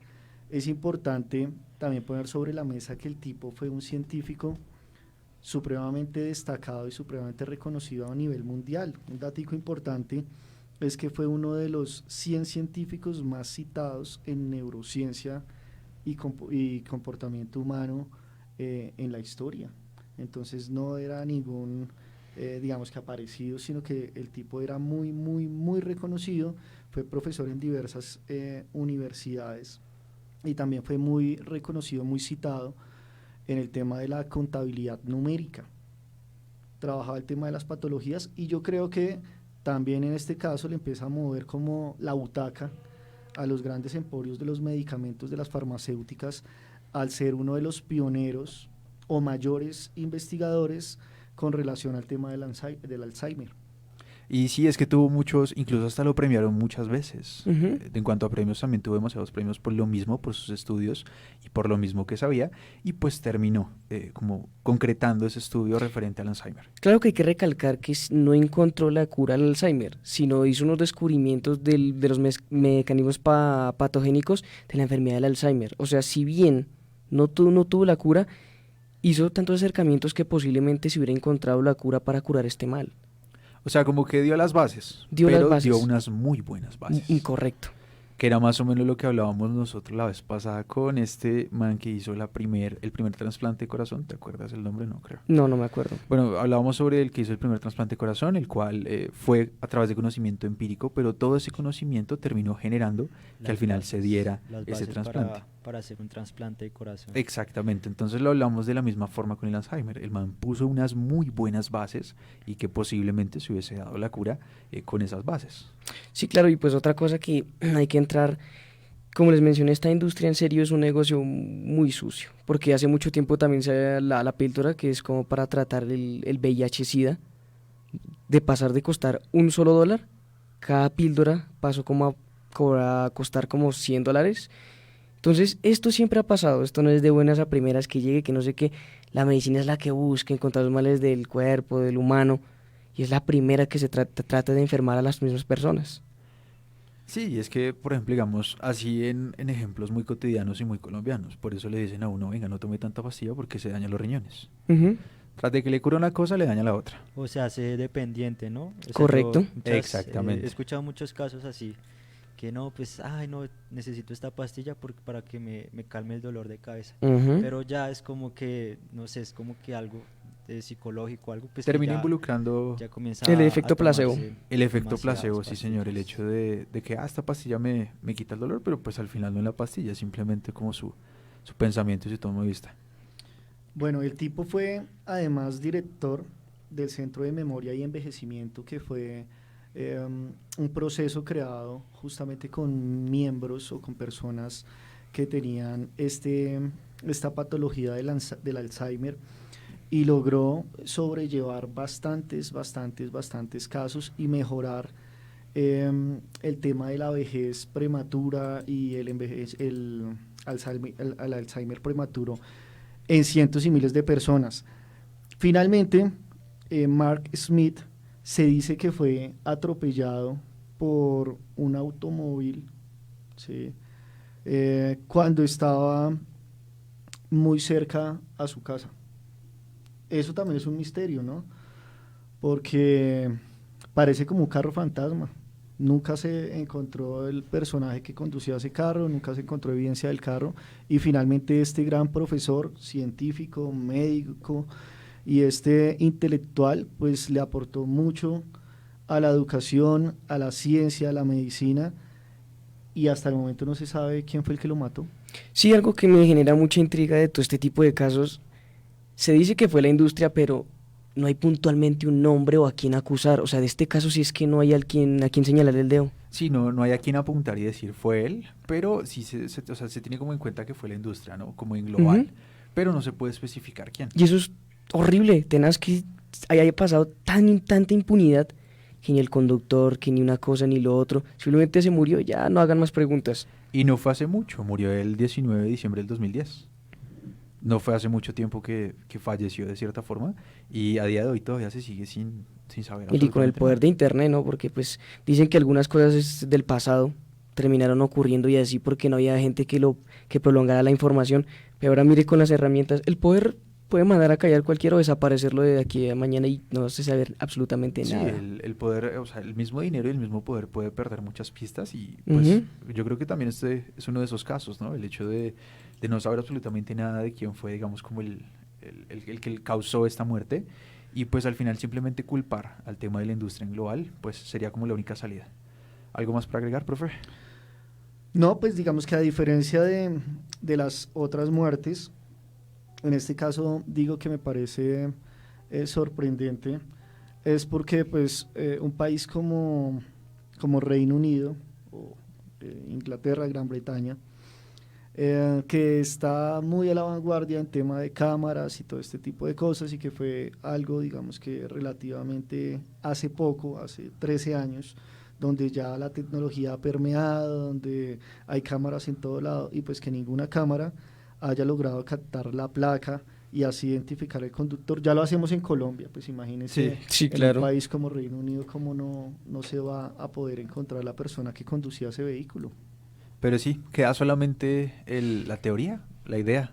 es importante también poner sobre la mesa que el tipo fue un científico supremamente destacado y supremamente reconocido a nivel mundial. Un datico importante es que fue uno de los 100 científicos más citados en neurociencia y comportamiento humano en la historia. Entonces no era ningún, digamos que aparecido, sino que el tipo era muy, muy, muy reconocido, fue profesor en diversas universidades y también fue muy reconocido, muy citado en el tema de la contabilidad numérica, trabajaba el tema de las patologías, y yo creo que también en este caso le empieza a mover como la butaca a los grandes emporios de los medicamentos, de las farmacéuticas, al ser uno de los pioneros o mayores investigadores con relación al tema del Alzheimer.
Y sí, es que tuvo muchos, incluso hasta lo premiaron muchas veces.
Ujú.
En cuanto a premios, también tuvo demasiados premios por lo mismo, por sus estudios y por lo mismo que sabía. Y pues terminó como concretando ese estudio referente al Alzheimer.
Claro que hay que recalcar que no encontró la cura al Alzheimer, sino hizo unos descubrimientos de los mecanismos patogénicos de la enfermedad del Alzheimer. O sea, si bien no tuvo la cura, hizo tantos acercamientos que posiblemente se hubiera encontrado la cura para curar este mal.
O sea, como que dio las bases,
Dio
pero
las bases.
dio unas muy buenas bases.
Incorrecto.
Que era más o menos lo que hablábamos nosotros la vez pasada con este man que hizo el primer trasplante de corazón. ¿Te acuerdas el nombre? No, creo.
No me acuerdo.
Bueno, hablábamos sobre el que hizo el primer trasplante de corazón, el cual fue a través de conocimiento empírico, pero todo ese conocimiento terminó generando que al final se diera
las
ese
bases
trasplante.
para hacer un trasplante de corazón.
Exactamente, entonces lo hablamos de la misma forma con el Alzheimer. El man puso unas muy buenas bases y que posiblemente se hubiese dado la cura con esas bases.
Sí, claro, y pues otra cosa que hay que entrar, como les mencioné, esta industria en serio es un negocio muy sucio, porque hace mucho tiempo también se ve la píldora, que es como para tratar el VIH-Sida, de pasar de costar $1, cada píldora pasó como a costar como $100. Entonces, esto siempre ha pasado, esto no es de buenas a primeras que llegue, que no sé qué, la medicina es la que busca encontrar los males del cuerpo, del humano, y es la primera que se trata de enfermar a las mismas personas.
Sí, es que, por ejemplo, digamos, así en ejemplos muy cotidianos y muy colombianos, por eso le dicen a uno, venga, no tome tanta pastilla porque se dañan los riñones.
Ujú.
Tras de que le cura una cosa, le daña la otra.
O sea, hace dependiente, ¿no? O sea,
Correcto.
Exactamente.
He escuchado muchos casos así, que no, pues, ay, no, necesito esta pastilla para que me calme el dolor de cabeza.
Ujú.
Pero ya es como que, no sé, es como que algo psicológico, algo pues que
Termina
ya,
involucrando
ya comienza
El
a
efecto placebo.
tomarse
el efecto
demasiadas
placebo, sí señor, el
pastillas.
hecho de que esta pastilla me quita el dolor, pero pues al final no es la pastilla, es simplemente como su pensamiento y su tono de vista.
Bueno, el tipo fue además director del Centro de Memoria y Envejecimiento, que fue un proceso creado justamente con miembros o con personas que tenían esta patología del Alzheimer, y logró sobrellevar bastantes casos y mejorar el tema de la vejez prematura y el Alzheimer prematuro en cientos y miles de personas. Finalmente, Mark Smith se dice que fue atropellado por un automóvil, ¿sí? Cuando estaba muy cerca a su casa. Eso también es un misterio, ¿no? Porque parece como un carro fantasma. Nunca se encontró el personaje que conducía ese carro, nunca se encontró evidencia del carro, y finalmente este gran profesor, científico, médico y este intelectual, pues le aportó mucho a la educación, a la ciencia, a la medicina, y hasta el momento no se sabe quién fue el que lo mató.
Sí, algo que me genera mucha intriga de todo este tipo de casos, se dice que fue la industria, pero no hay puntualmente un nombre o a quién acusar. O sea, de este caso sí es que no hay a quien señalar el dedo.
Sí, no hay a quien apuntar y decir fue él, pero sí o sea, se tiene como en cuenta que fue la industria, ¿no? Como en global,
Ujú.
pero no se puede especificar quién.
Y eso es horrible, tenaz que haya pasado tanta impunidad, que ni el conductor, que ni una cosa ni lo otro, simplemente se murió, ya no hagan más preguntas.
Y no fue hace mucho, murió el 19 de diciembre del 2010. No fue hace mucho tiempo que falleció de cierta forma, y a día de hoy todavía se sigue sin saber
Y con el
absolutamente
poder
nada.
de internet, ¿no? Porque pues dicen que algunas cosas del pasado terminaron ocurriendo y así porque no había gente que prolongara la información. Pero ahora mire con las herramientas, el poder puede mandar a callar cualquiera o desaparecerlo de aquí a mañana y no se sabe absolutamente
Sí,
nada.
el poder, o sea, el mismo dinero y el mismo poder puede perder muchas pistas, y pues
Ujú.
yo creo que también este es uno de esos casos, ¿no? El hecho de no saber absolutamente nada de quién fue, digamos, como el que causó esta muerte, y pues al final simplemente culpar al tema de la industria en global, pues sería como la única salida. ¿Algo más para agregar, profe?
No, pues digamos que a diferencia de las otras muertes, en este caso digo que me parece sorprendente, es porque pues un país como Reino Unido, o Inglaterra, Gran Bretaña, que está muy a la vanguardia en tema de cámaras y todo este tipo de cosas, y que fue algo, digamos que relativamente hace poco, hace 13 años, donde ya la tecnología ha permeado, donde hay cámaras en todo lado, y pues que ninguna cámara haya logrado captar la placa y así identificar el conductor. Ya lo hacemos en Colombia, pues imagínense,
Sí,
en
claro.
un país como Reino Unido, cómo no se va a poder encontrar la persona que conducía ese vehículo.
Pero sí, queda solamente la teoría, la idea.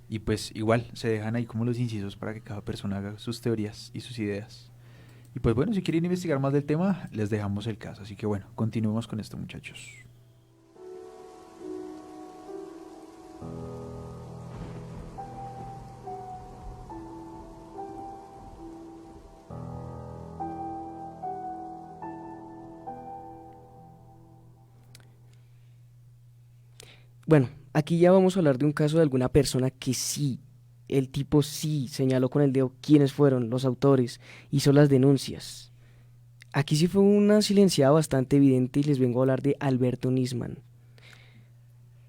Y pues igual se dejan ahí como los incisos para que cada persona haga sus teorías y sus ideas. Y pues bueno, si quieren investigar más del tema, les dejamos el caso. Así que bueno, continuemos con esto, muchachos.
Bueno, aquí ya vamos a hablar de un caso de alguna persona que sí, el tipo sí señaló con el dedo quiénes fueron los autores, hizo las denuncias. Aquí sí fue una silenciada bastante evidente y les vengo a hablar de Alberto Nisman.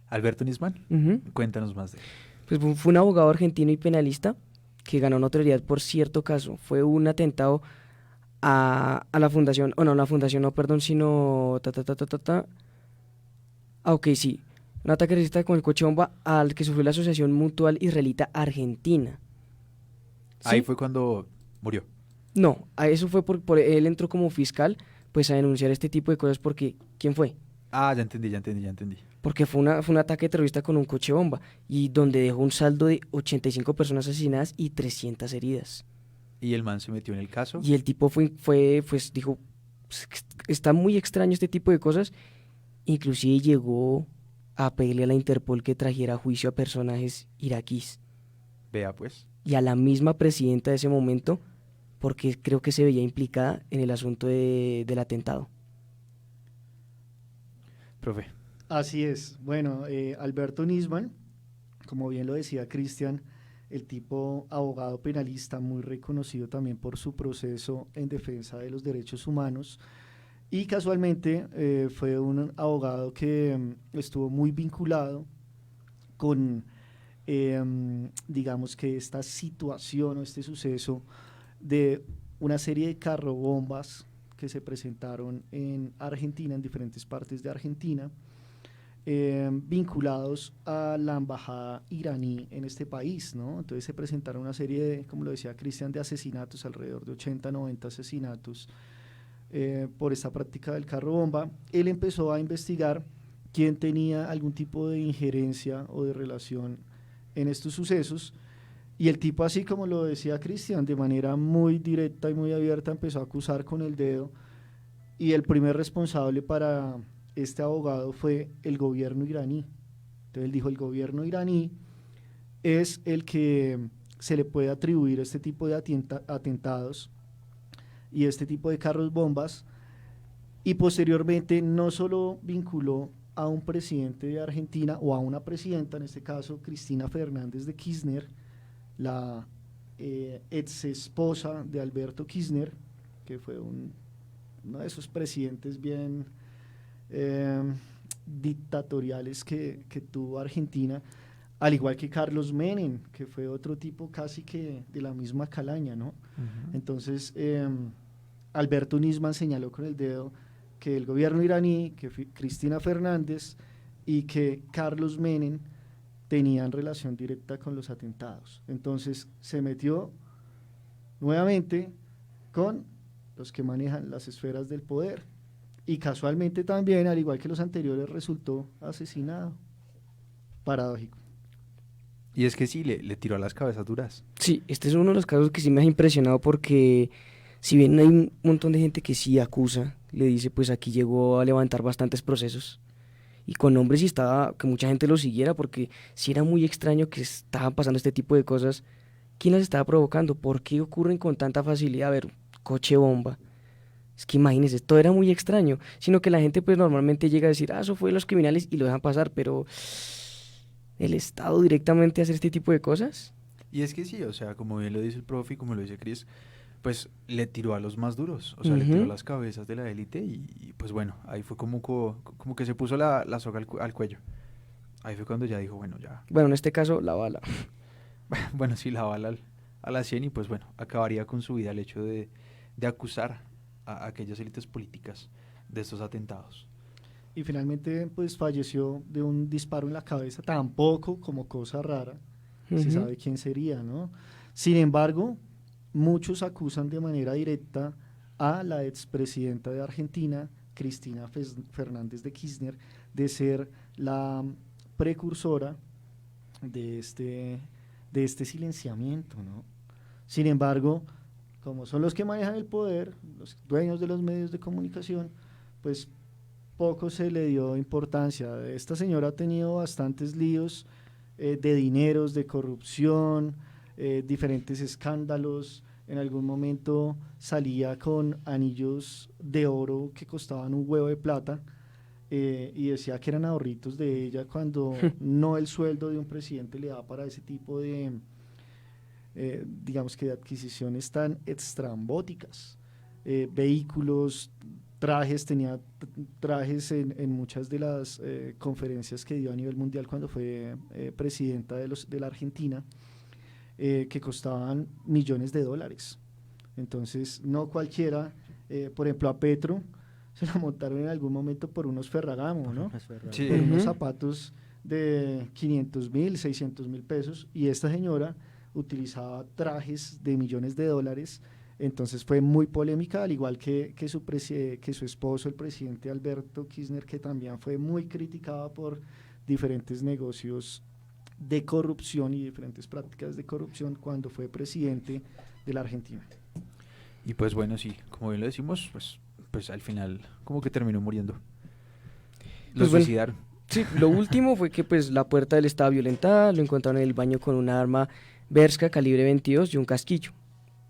Alberto Nisman,
Ujú.
cuéntanos más de él.
Pues fue un abogado argentino y penalista que ganó notoriedad por cierto caso. Fue un atentado a la fundación, o no, la fundación no, perdón, sino... ok, sí. Un ataque racista con el coche bomba al que sufrió la Asociación Mutual Israelita Argentina.
Ahí
¿Sí?
fue cuando murió.
No, a eso fue él entró como fiscal pues a denunciar este tipo de cosas porque ¿quién fue?
Ah, ya entendí, ya entendí, ya entendí.
Porque fue un ataque terrorista con un coche bomba y donde dejó un saldo de 85 personas asesinadas y 300 heridas.
Y el man se metió en el caso.
Y el tipo pues dijo, "Pues, está muy extraño este tipo de cosas". Inclusive llegó a pedirle a la Interpol que trajera a juicio a personajes iraquíes
Vea pues.
y a la misma presidenta de ese momento porque creo que se veía implicada en el asunto del atentado.
Profe.
Así es. Bueno, Alberto Nisman, como bien lo decía Cristian, el tipo abogado penalista muy reconocido también por su proceso en defensa de los derechos humanos, y casualmente fue un abogado que estuvo muy vinculado con, digamos que esta situación o este suceso de una serie de carrobombas que se presentaron en Argentina, en diferentes partes de Argentina, vinculados a la embajada iraní en este país, ¿no? Entonces se presentaron una serie de, como lo decía Cristian, de asesinatos, alrededor de 80, 90 asesinatos por esta práctica del carro bomba. Él empezó a investigar quién tenía algún tipo de injerencia o de relación en estos sucesos, y el tipo, así como lo decía Cristian, de manera muy directa y muy abierta empezó a acusar con el dedo, y el primer responsable para este abogado fue el gobierno iraní. Entonces él dijo, el gobierno iraní es el que se le puede atribuir este tipo de atentados y este tipo de carros bombas, y posteriormente no solo vinculó a un presidente de Argentina o a una presidenta, en este caso Cristina Fernández de Kirchner, la ex esposa de Alberto Kirchner, que fue uno de esos presidentes bien dictatoriales que tuvo Argentina, al igual que Carlos Menem, que fue otro tipo casi que de la misma calaña, ¿no? Entonces, Alberto Nisman señaló con el dedo que el gobierno iraní, que Cristina Fernández y que Carlos Menem tenían relación directa con los atentados. Entonces, se metió nuevamente con los que manejan las esferas del poder, y casualmente también, al igual que los anteriores, resultó asesinado. Paradójico.
Y es que sí, le tiró a las cabezas duras.
Sí, este es uno de los casos que sí me ha impresionado porque si bien hay un montón de gente que sí acusa, le dice pues aquí llegó a levantar bastantes procesos y con nombres y estaba, que mucha gente lo siguiera porque sí era muy extraño que estaban pasando este tipo de cosas. ¿Quién las estaba provocando? ¿Por qué ocurren con tanta facilidad? A ver, coche bomba. Es que imagínense, todo era muy extraño, sino que la gente pues normalmente llega a decir, eso fue de los criminales y lo dejan pasar, pero el Estado directamente hacer este tipo de cosas.
Y es que sí, o sea, como bien lo dice el profe y como lo dice Chris, pues le tiró a los más duros, o sea, le tiró a las cabezas de la élite y, pues bueno, ahí fue como que se puso la soga al cuello. Ahí fue cuando ya dijo, bueno, ya,
Bueno, en este caso, la bala.
bueno, sí, la bala a la 100 y pues bueno, acabaría con su vida el hecho de acusar a aquellas élites políticas de estos atentados.
Y finalmente pues falleció de un disparo en la cabeza, tampoco como cosa rara, se sabe quién sería, ¿no? Sin embargo, muchos acusan de manera directa a la expresidenta de Argentina, Cristina Fernández de Kirchner, de ser la precursora de este silenciamiento, ¿no? Sin embargo, como son los que manejan el poder, los dueños de los medios de comunicación, pues poco se le dio importancia. Esta señora ha tenido bastantes líos de dineros, de corrupción, diferentes escándalos. En algún momento salía con anillos de oro que costaban un huevo de plata y decía que eran ahorritos de ella cuando no el sueldo de un presidente le da para ese tipo de, digamos que de adquisiciones tan estrambóticas. Vehículos, trajes, tenía trajes en muchas de las conferencias que dio a nivel mundial cuando fue presidenta de la Argentina, que costaban millones de dólares. Entonces, no cualquiera, por ejemplo, a Petro se la montaron en algún momento por unos Ferragamo, ¿no?
Sí.
Por unos zapatos de 500.000, 600.000 pesos, y esta señora utilizaba trajes de millones de dólares. Entonces fue muy polémica, al igual que su esposo, el presidente Alberto Kirchner, que también fue muy criticado por diferentes negocios de corrupción y diferentes prácticas de corrupción cuando fue presidente de la Argentina.
Y pues bueno, sí, como bien lo decimos, pues al final como que terminó muriendo. Lo
Pues bueno,
suicidaron.
Sí, lo último fue que pues la puerta de él estaba violentada, lo encontraron en el baño con una arma Berska calibre 22 y un casquillo.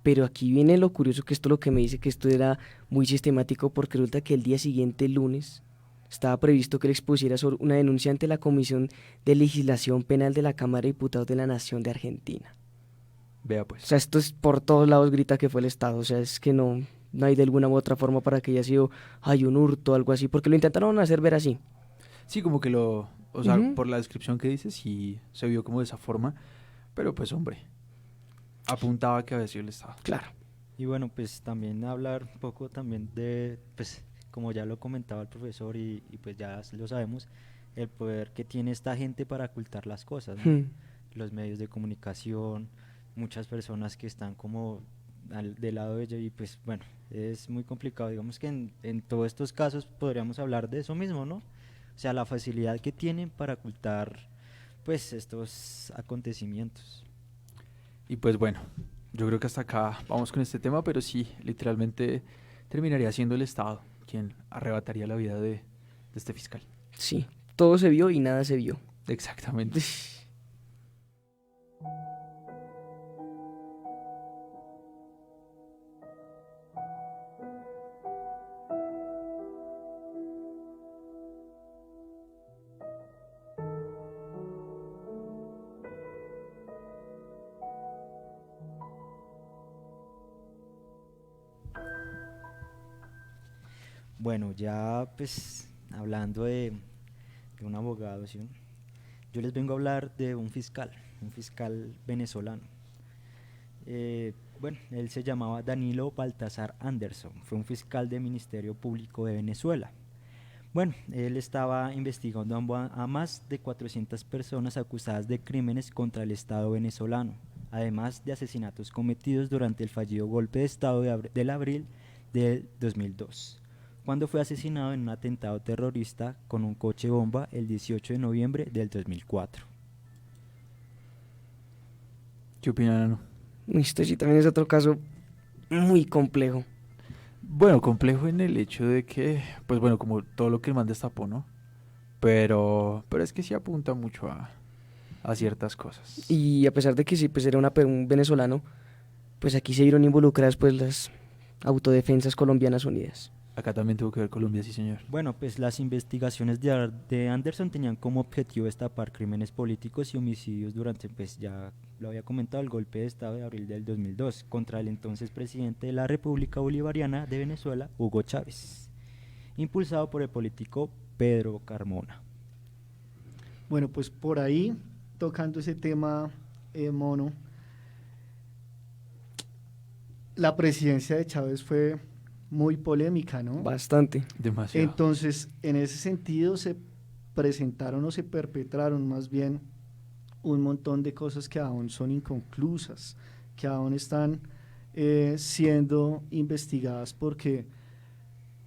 Pero aquí viene lo curioso, que esto es lo que me dice que esto era muy sistemático, porque resulta que el día siguiente, el lunes, estaba previsto que le expusiera sobre una denuncia ante la Comisión de Legislación Penal de la Cámara de Diputados de la Nación de Argentina.
Vea
O
pues.
sea, esto es por todos lados grita que fue el Estado, o sea, es que no hay de alguna u otra forma para que haya sido, un hurto o algo así, porque lo intentaron hacer ver así.
Sí, como que o sea,
Ujú.
por la descripción que dices, sí se vio como de esa forma, pero pues hombre, apuntaba que había sido el Estado.
Claro.
Y bueno, pues también hablar un poco también de, pues como ya lo comentaba el profesor y pues ya lo sabemos, el poder que tiene esta gente para ocultar las cosas, ¿no? Los medios de comunicación, muchas personas que están como del lado de ellos y pues bueno, es muy complicado. Digamos que en todos estos casos podríamos hablar de eso mismo, ¿no? O sea, la facilidad que tienen para ocultar pues estos acontecimientos.
Y pues bueno, yo creo que hasta acá vamos con este tema, pero sí, literalmente terminaría siendo el Estado quien arrebataría la vida de este fiscal.
Sí, todo se vio y nada se vio.
Exactamente.
Bueno, ya pues hablando de un abogado, ¿sí? Yo les vengo a hablar de un fiscal venezolano. Bueno, él se llamaba Danilo Baltasar Anderson, fue un fiscal del Ministerio Público de Venezuela. Bueno, él estaba investigando a más de 400 personas acusadas de crímenes contra el Estado venezolano, además de asesinatos cometidos durante el fallido golpe de Estado del abril del 2002, cuando fue asesinado en un atentado terrorista con un coche bomba el 18 de noviembre del 2004.
¿Qué opinan, Ano?
Esto sí también es otro caso muy complejo.
Bueno, complejo en el hecho de que, pues bueno, como todo lo que el man destapó, ¿no? Pero es que sí apunta mucho a ciertas cosas.
Y a pesar de que sí, pues era un venezolano, pues aquí se vieron involucradas pues las autodefensas colombianas unidas.
Acá también tuvo que ver Colombia, sí señor.
Bueno, pues las investigaciones de Anderson tenían como objetivo destapar crímenes políticos y homicidios durante, pues ya lo había comentado, el golpe de Estado de abril del 2002 contra el entonces presidente de la República Bolivariana de Venezuela, Hugo Chávez, impulsado por el político Pedro Carmona.
Bueno, pues por ahí, tocando ese tema, Mono, la presidencia de Chávez fue muy polémica, ¿no?
Bastante.
Demasiado.
Entonces, en ese sentido se presentaron o se perpetraron más bien un montón de cosas que aún son inconclusas, que aún están siendo investigadas porque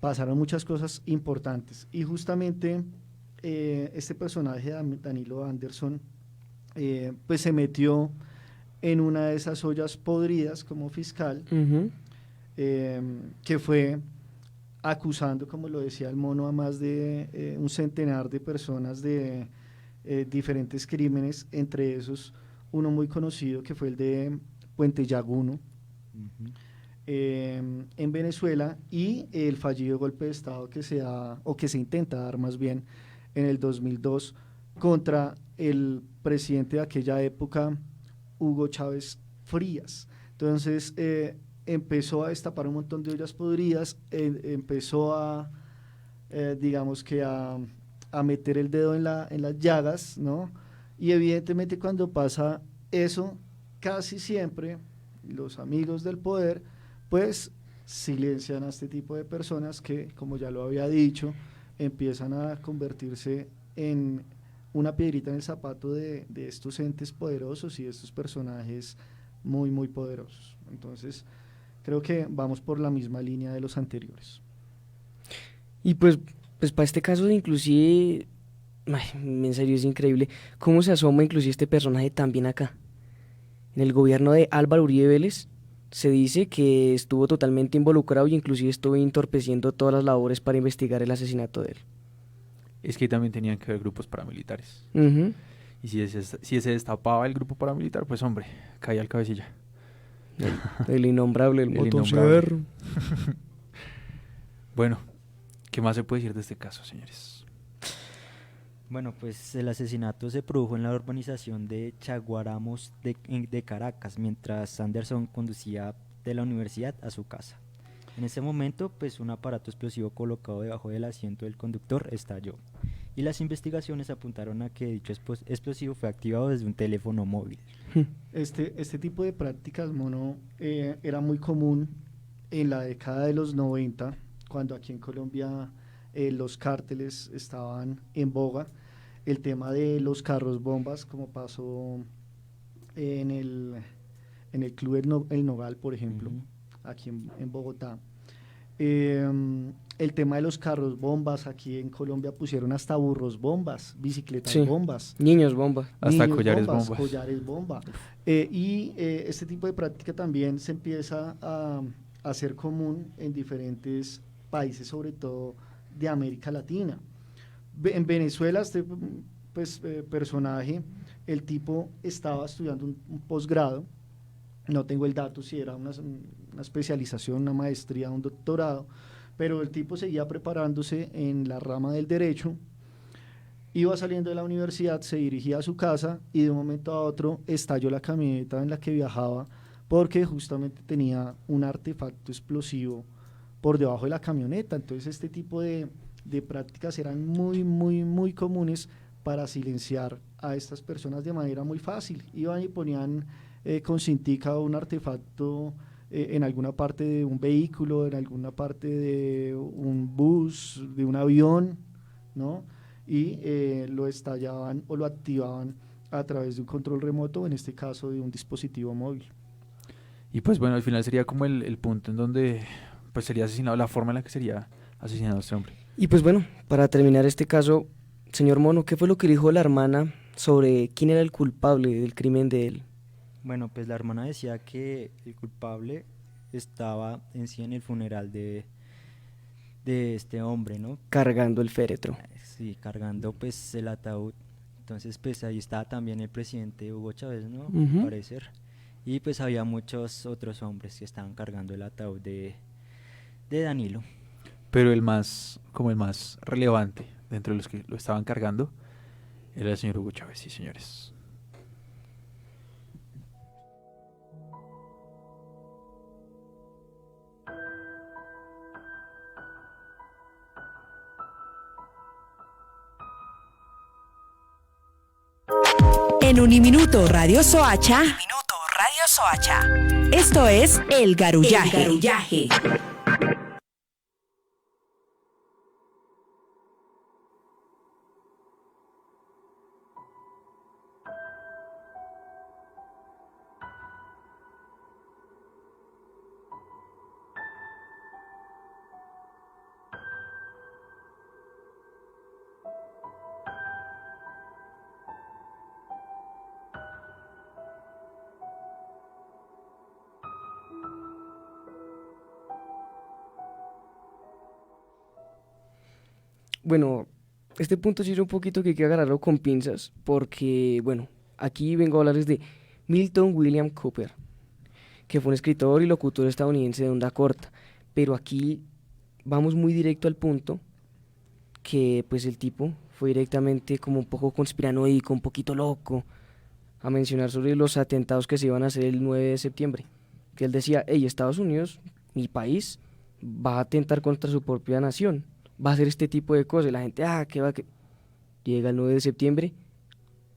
pasaron muchas cosas importantes. Y justamente este personaje, Danilo Anderson, pues se metió en una de esas ollas podridas como fiscal, que fue acusando, como lo decía el Mono, a más de un centenar de personas de diferentes crímenes, entre esos uno muy conocido que fue el de Puente Llaguno, en Venezuela, y el fallido golpe de Estado que se da, o que se intenta dar más bien, en el 2002 contra el presidente de aquella época, Hugo Chávez Frías. Entonces empezó a destapar un montón de ollas podridas, empezó a, digamos que a meter el dedo en las llagas, ¿no? Y evidentemente cuando pasa eso, casi siempre los amigos del poder, pues silencian a este tipo de personas que, como ya lo había dicho, empiezan a convertirse en una piedrita en el zapato de estos entes poderosos y de estos personajes muy, muy poderosos. Entonces, creo que vamos por la misma línea de los anteriores.
Y pues para este caso inclusive, en serio es increíble cómo se asoma inclusive este personaje también acá. En el gobierno de Álvaro Uribe Vélez se dice que estuvo totalmente involucrado y inclusive estuvo entorpeciendo todas las labores para investigar el asesinato de él.
Es que también tenían que ver grupos paramilitares.
Uh-huh.
Y si ese destapaba el grupo paramilitar, pues hombre, caía al cabecilla.
El innombrable, el
innombrable.
motosierra.
Bueno, ¿qué más se puede decir de este caso, señores?
Bueno, pues el asesinato se produjo en la urbanización de Chaguaramos de Caracas, mientras Anderson conducía de la universidad a su casa. En ese momento, pues un aparato explosivo colocado debajo del asiento del conductor estalló, y las investigaciones apuntaron a que dicho explosivo fue activado desde un teléfono móvil.
Este tipo de prácticas, Mono, era muy común en la década de los 90, cuando aquí en Colombia los cárteles estaban en boga. El tema de los carros bombas, como pasó en el Club El Nogal, por ejemplo, aquí en Bogotá. El tema de los carros bombas, aquí en Colombia pusieron hasta burros bombas, bicicletas bombas.
Niños bomba.
Hasta
niños
collares
bombas,
bombas.
collares bomba. Este tipo de práctica también se empieza a hacer común en diferentes países, sobre todo de América Latina. En Venezuela, este personaje, el tipo estaba estudiando un posgrado, no tengo el dato si era una especialización, una maestría, un doctorado, pero el tipo seguía preparándose en la rama del derecho, iba saliendo de la universidad, se dirigía a su casa y de un momento a otro estalló la camioneta en la que viajaba porque justamente tenía un artefacto explosivo por debajo de la camioneta. Entonces este tipo de prácticas eran muy, muy, muy comunes para silenciar a estas personas de manera muy fácil. Iban y ponían con cintica un artefacto en alguna parte de un vehículo, en alguna parte de un bus, de un avión, ¿no? Y lo estallaban o lo activaban a través de un control remoto, en este caso de un dispositivo móvil.
Y pues bueno, al final sería como el punto en donde pues sería asesinado, la forma en la que sería asesinado este hombre.
Y pues bueno, para terminar este caso, señor Mono, ¿qué fue lo que dijo la hermana sobre quién era el culpable del crimen de él?
Bueno, pues la hermana decía que el culpable estaba en sí en el funeral de este hombre, ¿no?
Cargando el féretro.
Sí, cargando pues el ataúd. Entonces pues ahí estaba también el presidente Hugo Chávez, ¿no?
Uh-huh.
Al parecer. Y pues había muchos otros hombres que estaban cargando el ataúd de Danilo.
pero como el más relevante dentro de los que lo estaban cargando era el señor Hugo Chávez, sí, señores.
En Uniminuto Radio Soacha. Esto es El Garullaje.
Bueno, este punto sí es un poquito que hay que agarrarlo con pinzas, porque, bueno, aquí vengo a hablarles de Milton William Cooper, que fue un escritor y locutor estadounidense de onda corta, pero aquí vamos muy directo al punto, que pues el tipo fue directamente como un poco conspiranoico, un poquito loco, a mencionar sobre los atentados que se iban a hacer el 9 de septiembre, que él decía, hey, Estados Unidos, mi país, va a atentar contra su propia nación, va a hacer este tipo de cosas, y la gente, ¿qué va? Llega el 9 de septiembre,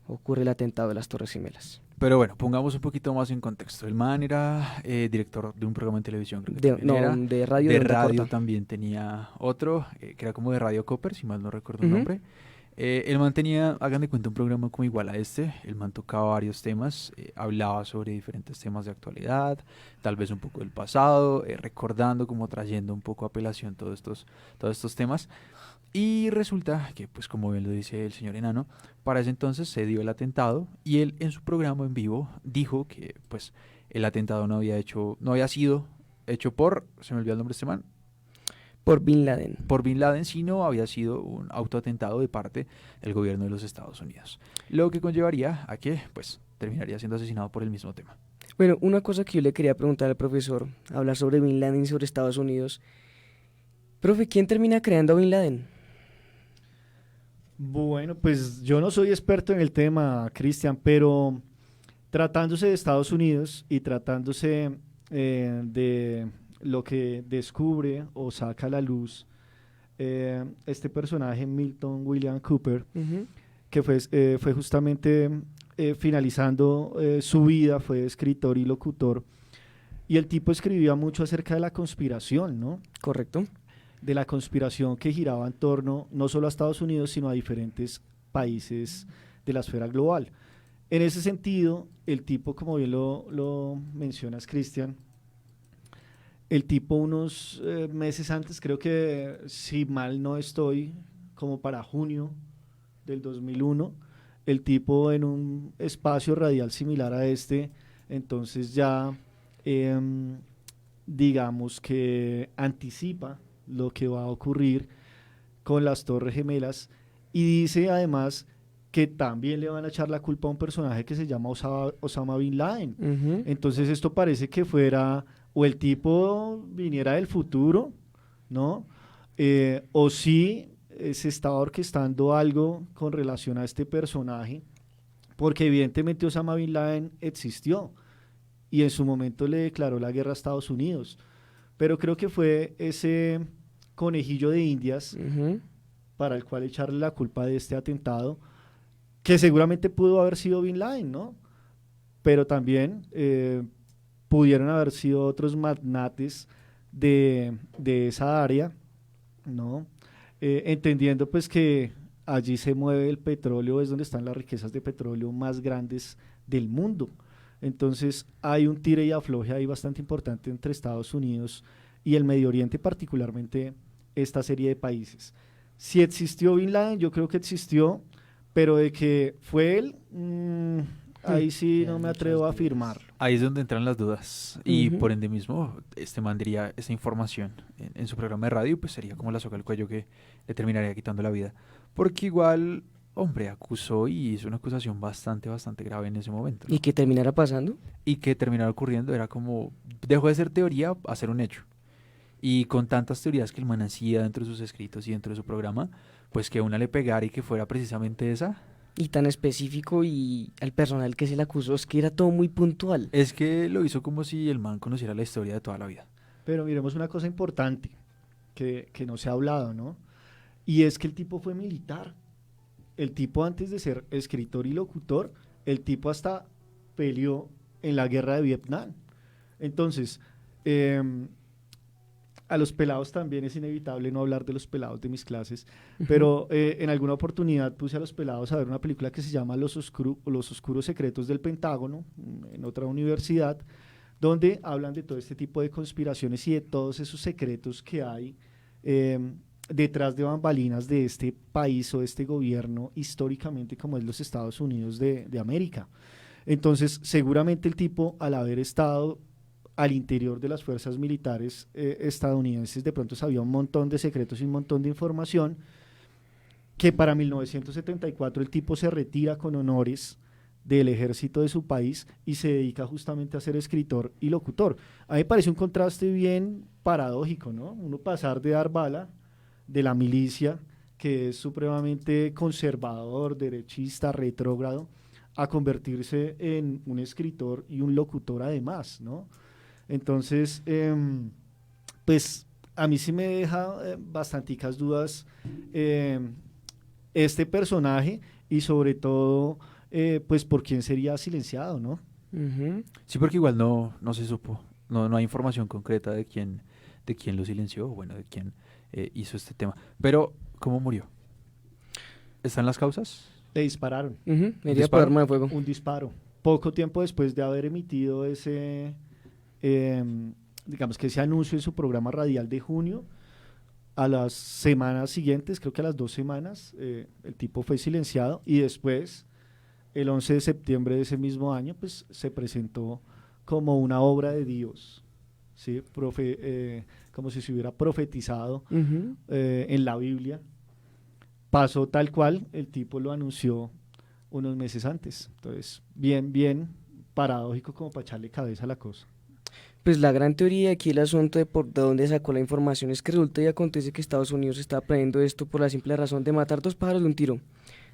ocurre el atentado de las Torres Gemelas.
Pero bueno, pongamos un poquito más en contexto. El man era director de un programa de televisión, creo que
de radio.
De radio también tenía otro, que era como de Radio Cooper, si mal no recuerdo el nombre. El man tenía, hagan de cuenta, un programa como igual a este. El man tocaba varios temas, hablaba sobre diferentes temas de actualidad, tal vez un poco del pasado, recordando, como trayendo un poco a apelación todos estos temas. Y resulta que, pues como bien lo dice el señor Enano, para ese entonces se dio el atentado y él en su programa en vivo dijo que pues el atentado no había sido hecho por, se me olvidó el nombre de este man,
por Bin Laden.
Por Bin Laden, sino había sido un autoatentado de parte del gobierno de los Estados Unidos. Lo que conllevaría a que pues terminaría siendo asesinado por el mismo tema.
Bueno, una cosa que yo le quería preguntar al profesor, hablar sobre Bin Laden y sobre Estados Unidos. Profe, ¿quién termina creando a Bin Laden?
Bueno, pues yo no soy experto en el tema, Cristian, pero tratándose de Estados Unidos y tratándose de lo que descubre o saca a la luz este personaje Milton William Cooper, que fue justamente finalizando su vida, fue escritor y locutor, y el tipo escribía mucho acerca de la conspiración, ¿no?
Correcto.
De la conspiración que giraba en torno no solo a Estados Unidos, sino a diferentes países de la esfera global. En ese sentido, el tipo, como bien lo mencionas, Cristian, el tipo unos meses antes, creo que si mal no estoy, como para junio del 2001, el tipo en un espacio radial similar a este, entonces ya digamos que anticipa lo que va a ocurrir con las Torres Gemelas y dice además que también le van a echar la culpa a un personaje que se llama Osama Bin Laden. Entonces esto parece que fuera o el tipo viniera del futuro, ¿no? O sí se estaba orquestando algo con relación a este personaje, porque evidentemente Osama Bin Laden existió y en su momento le declaró la guerra a Estados Unidos. Pero creo que fue ese conejillo de Indias para el cual echarle la culpa de este atentado, que seguramente pudo haber sido Bin Laden, ¿no? Pero también pudieron haber sido otros magnates de esa área, ¿no? Entendiendo pues que allí se mueve el petróleo, es donde están las riquezas de petróleo más grandes del mundo. Entonces hay un tire y afloje ahí bastante importante entre Estados Unidos y el Medio Oriente, particularmente esta serie de países. Si existió Bin Laden, yo creo que existió, pero de que fue él, ahí sí no me atrevo a afirmarlo.
Ahí es donde entran las dudas y por ende mismo este man diría esta información en su programa de radio, pues sería como la soga al cuello que le terminaría quitando la vida, porque igual, hombre, acusó y hizo una acusación bastante grave en ese momento, ¿no?
¿Y qué terminara pasando?
Y que terminara ocurriendo, era como, dejó de ser teoría a ser un hecho. Y con tantas teorías que el man hacía dentro de sus escritos y dentro de su programa, pues que una le pegara y que fuera precisamente esa.
Y tan específico, y al personal que se le acusó, es que era todo muy puntual.
Es que lo hizo como si el man conociera la historia de toda la vida.
Pero miremos una cosa importante que no se ha hablado, ¿no? Y es que el tipo fue militar. El tipo, antes de ser escritor y locutor, el tipo hasta peleó en la guerra de Vietnam. Entonces, a los pelados también es inevitable no hablar de los pelados de mis clases, pero en alguna oportunidad puse a los pelados a ver una película que se llama Los Oscuros Secretos del Pentágono, en otra universidad, donde hablan de todo este tipo de conspiraciones y de todos esos secretos que hay detrás de bambalinas de este país o de este gobierno históricamente como es los Estados Unidos de América. Entonces, seguramente el tipo, al haber estado al interior de las fuerzas militares estadounidenses, de pronto sabía un montón de secretos y un montón de información, que para 1974 el tipo se retira con honores del ejército de su país y se dedica justamente a ser escritor y locutor. A mí me parece un contraste bien paradójico, ¿no? Uno pasar de dar bala, de la milicia, que es supremamente conservador, derechista, retrógrado, a convertirse en un escritor y un locutor además, ¿no? Entonces, pues a mí sí me deja bastanticas dudas este personaje y sobre todo, pues por quién sería silenciado, ¿no?
Sí, porque igual no se supo, no hay información concreta de quién lo silenció, bueno, de quién hizo este tema. Pero, ¿cómo murió? ¿Están las causas?
Le dispararon.
Medida por arma de fuego.
Un disparo. Poco tiempo después de haber emitido ese, digamos que ese anuncio en su programa radial de junio, a las semanas siguientes, creo que a las 2 semanas, el tipo fue silenciado y después, el 11 de septiembre de ese mismo año, pues se presentó como una obra de Dios, ¿sí? Como si se hubiera profetizado en la Biblia. Pasó tal cual, el tipo lo anunció unos meses antes. Entonces, bien paradójico como para echarle cabeza a la cosa.
Pues la gran teoría aquí, el asunto de por dónde sacó la información, es que resulta y acontece que Estados Unidos está aprendiendo esto por la simple razón de matar 2 pájaros de un tiro.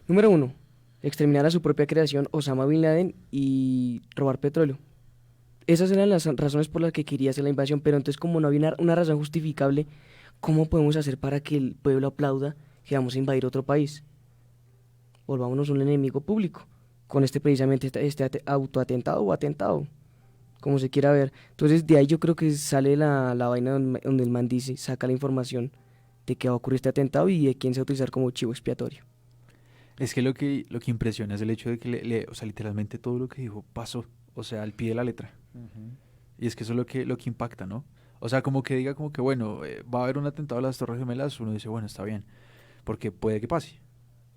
Número 1, exterminar a su propia creación, Osama Bin Laden, y robar petróleo. Esas eran las razones por las que quería hacer la invasión, pero entonces, como no había una razón justificable, ¿cómo podemos hacer para que el pueblo aplauda que vamos a invadir otro país? Volvámonos un enemigo público, con precisamente este autoatentado o atentado, como se quiera ver. Entonces, de ahí yo creo que sale la vaina donde el man dice, saca la información de que va a ocurrir este atentado y de quién se va a utilizar como chivo expiatorio.
Es que lo que impresiona es el hecho de que o sea, literalmente todo lo que dijo pasó, o sea, al pie de la letra. Y es que eso es lo que impacta, ¿no? O sea, como que diga como que, bueno, va a haber un atentado a las Torres Gemelas, uno dice, bueno, está bien, porque puede que pase.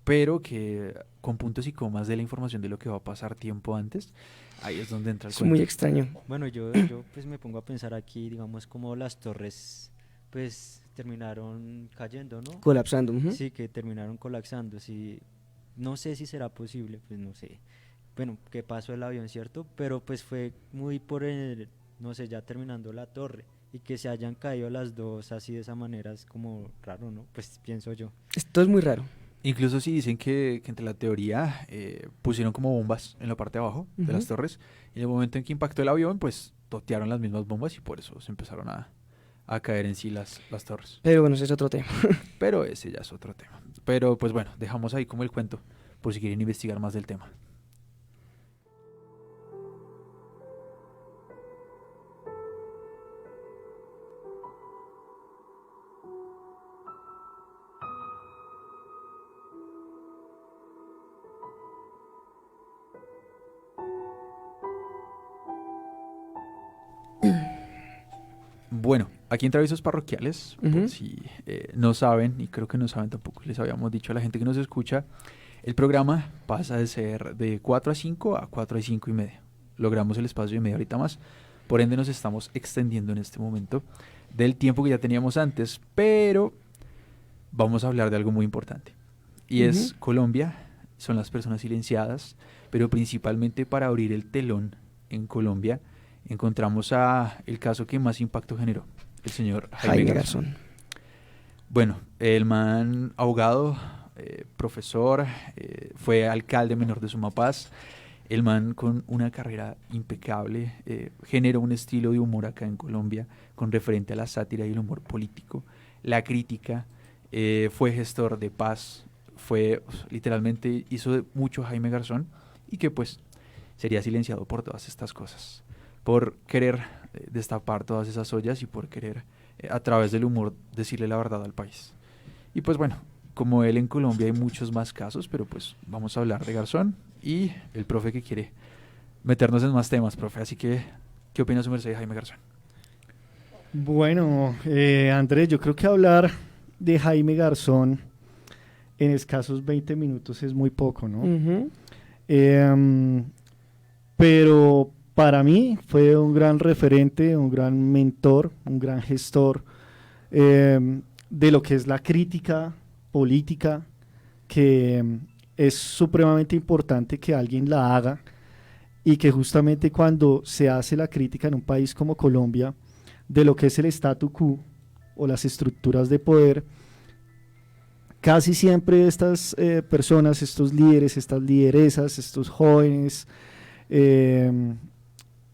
Pero que con puntos y comas de la información de lo que va a pasar tiempo antes, ahí es donde entra el cuento.
Es muy extraño.
Bueno, yo pues me pongo a pensar aquí, digamos, como las torres pues terminaron cayendo, ¿no?
Colapsando.
Sí, que terminaron colapsando. Sí, no sé si será posible, pues no sé. Bueno, que pasó el avión, ¿cierto? Pero pues fue muy por no sé, ya terminando la torre. Y que se hayan caído las dos así de esa manera es como raro, ¿no? Pues pienso yo.
Esto es muy raro.
Incluso si dicen que entre la teoría pusieron como bombas en la parte de abajo de las torres, y en el momento en que impactó el avión, pues totearon las mismas bombas y por eso se empezaron a caer en sí las torres.
Pero bueno, ese es otro tema.
Pero ese ya es otro tema. Pero pues bueno, dejamos ahí como el cuento por si quieren investigar más del tema. Bueno, aquí en Traviesos Parroquiales, por si no saben, y creo que no saben tampoco, les habíamos dicho a la gente que nos escucha, el programa pasa de ser de 4 a 5 a 4 a 5 y media. Logramos el espacio de media horita más, por ende nos estamos extendiendo en este momento del tiempo que ya teníamos antes, pero vamos a hablar de algo muy importante. Y es Colombia, son las personas silenciadas, pero principalmente para abrir el telón en Colombia, encontramos el caso que más impacto generó, el señor
Jaime Garzón.
Bueno, el man abogado, profesor, fue alcalde menor de Sumapaz. El man con una carrera impecable, generó un estilo de humor acá en Colombia con referente a la sátira y el humor político, la crítica, fue gestor de paz, literalmente hizo mucho Jaime Garzón y que pues sería silenciado por todas estas cosas, por querer destapar todas esas ollas y por querer a través del humor decirle la verdad al país. Y pues bueno, como él en Colombia hay muchos más casos, pero pues vamos a hablar de Garzón y el profe que quiere meternos en más temas, profe. Así que, ¿qué opina su merced de Jaime Garzón?
Bueno, Andrés, yo creo que hablar de Jaime Garzón en escasos 20 minutos es muy poco, ¿no? Pero para mí fue un gran referente, un gran mentor, un gran gestor de lo que es la crítica política, que es supremamente importante que alguien la haga y que justamente cuando se hace la crítica en un país como Colombia de lo que es el statu quo o las estructuras de poder, casi siempre estas personas, estos líderes, estas lideresas, estos jóvenes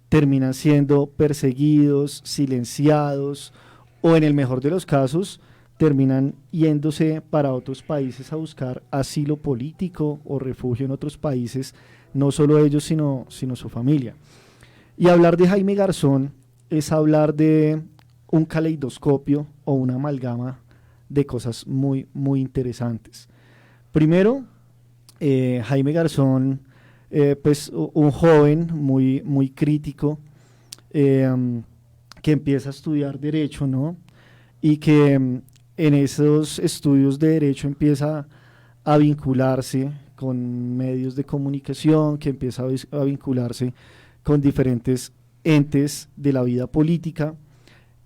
terminan siendo perseguidos, silenciados o en el mejor de los casos terminan yéndose para otros países a buscar asilo político o refugio en otros países, no solo ellos sino su familia. Y hablar de Jaime Garzón es hablar de un caleidoscopio o una amalgama de cosas muy, muy interesantes. Primero, Jaime Garzón, pues un joven muy, muy crítico que empieza a estudiar Derecho, ¿no? Y que en esos estudios de Derecho empieza a vincularse con medios de comunicación, que empieza a vincularse con diferentes entes de la vida política,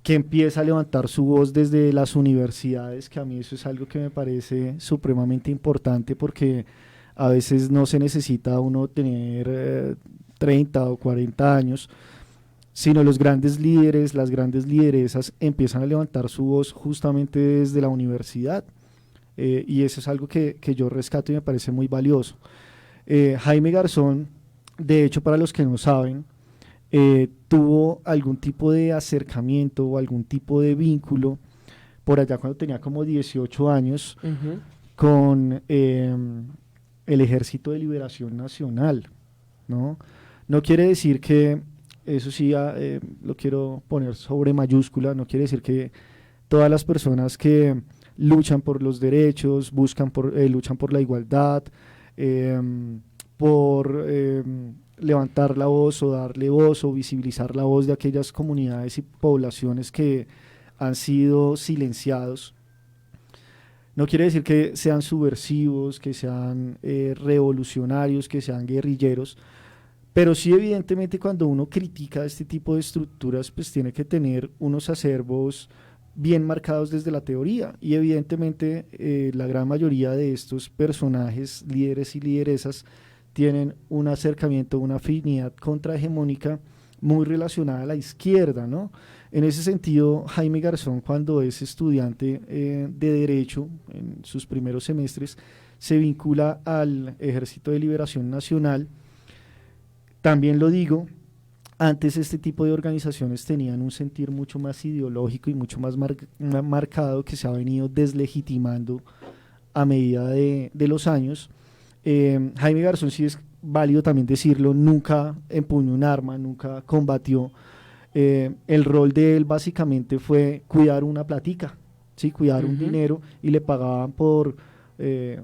que empieza a levantar su voz desde las universidades, que a mí eso es algo que me parece supremamente importante porque a veces no se necesita uno tener 30 o 40 años, sino los grandes líderes, las grandes lideresas empiezan a levantar su voz justamente desde la universidad, y eso es algo que yo rescato y me parece muy valioso. Jaime Garzón, de hecho, para los que no saben, tuvo algún tipo de acercamiento o algún tipo de vínculo por allá cuando tenía como 18 años con el Ejército de Liberación Nacional, ¿no? No quiere decir que, eso sí lo quiero poner sobre mayúscula, no quiere decir que todas las personas que luchan por los derechos, luchan por la igualdad, por levantar la voz o darle voz o visibilizar la voz de aquellas comunidades y poblaciones que han sido silenciados. No quiere decir que sean subversivos, que sean revolucionarios, que sean guerrilleros, pero sí evidentemente cuando uno critica este tipo de estructuras, pues tiene que tener unos acervos bien marcados desde la teoría, y evidentemente la gran mayoría de estos personajes, líderes y lideresas, tienen un acercamiento, una afinidad contrahegemónica muy relacionada a la izquierda, ¿no? En ese sentido, Jaime Garzón, cuando es estudiante de Derecho, en sus primeros semestres, se vincula al Ejército de Liberación Nacional. También lo digo, antes este tipo de organizaciones tenían un sentir mucho más ideológico y mucho más marcado, que se ha venido deslegitimando a medida de los años. Jaime Garzón, sí es válido también decirlo, nunca empuñó un arma, nunca combatió. El rol de él básicamente fue cuidar una platica, ¿sí? Cuidar un dinero, y le pagaban